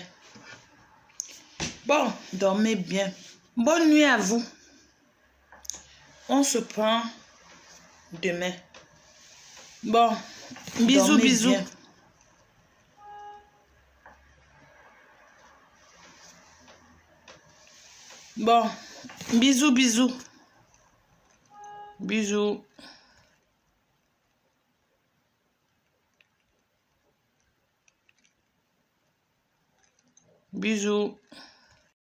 B: Bon, dormez bien. Bonne nuit à vous. On se prend demain. Bon, bisous, bisous. Bien. Bon, bisous, bisous. Bisous. Bisous.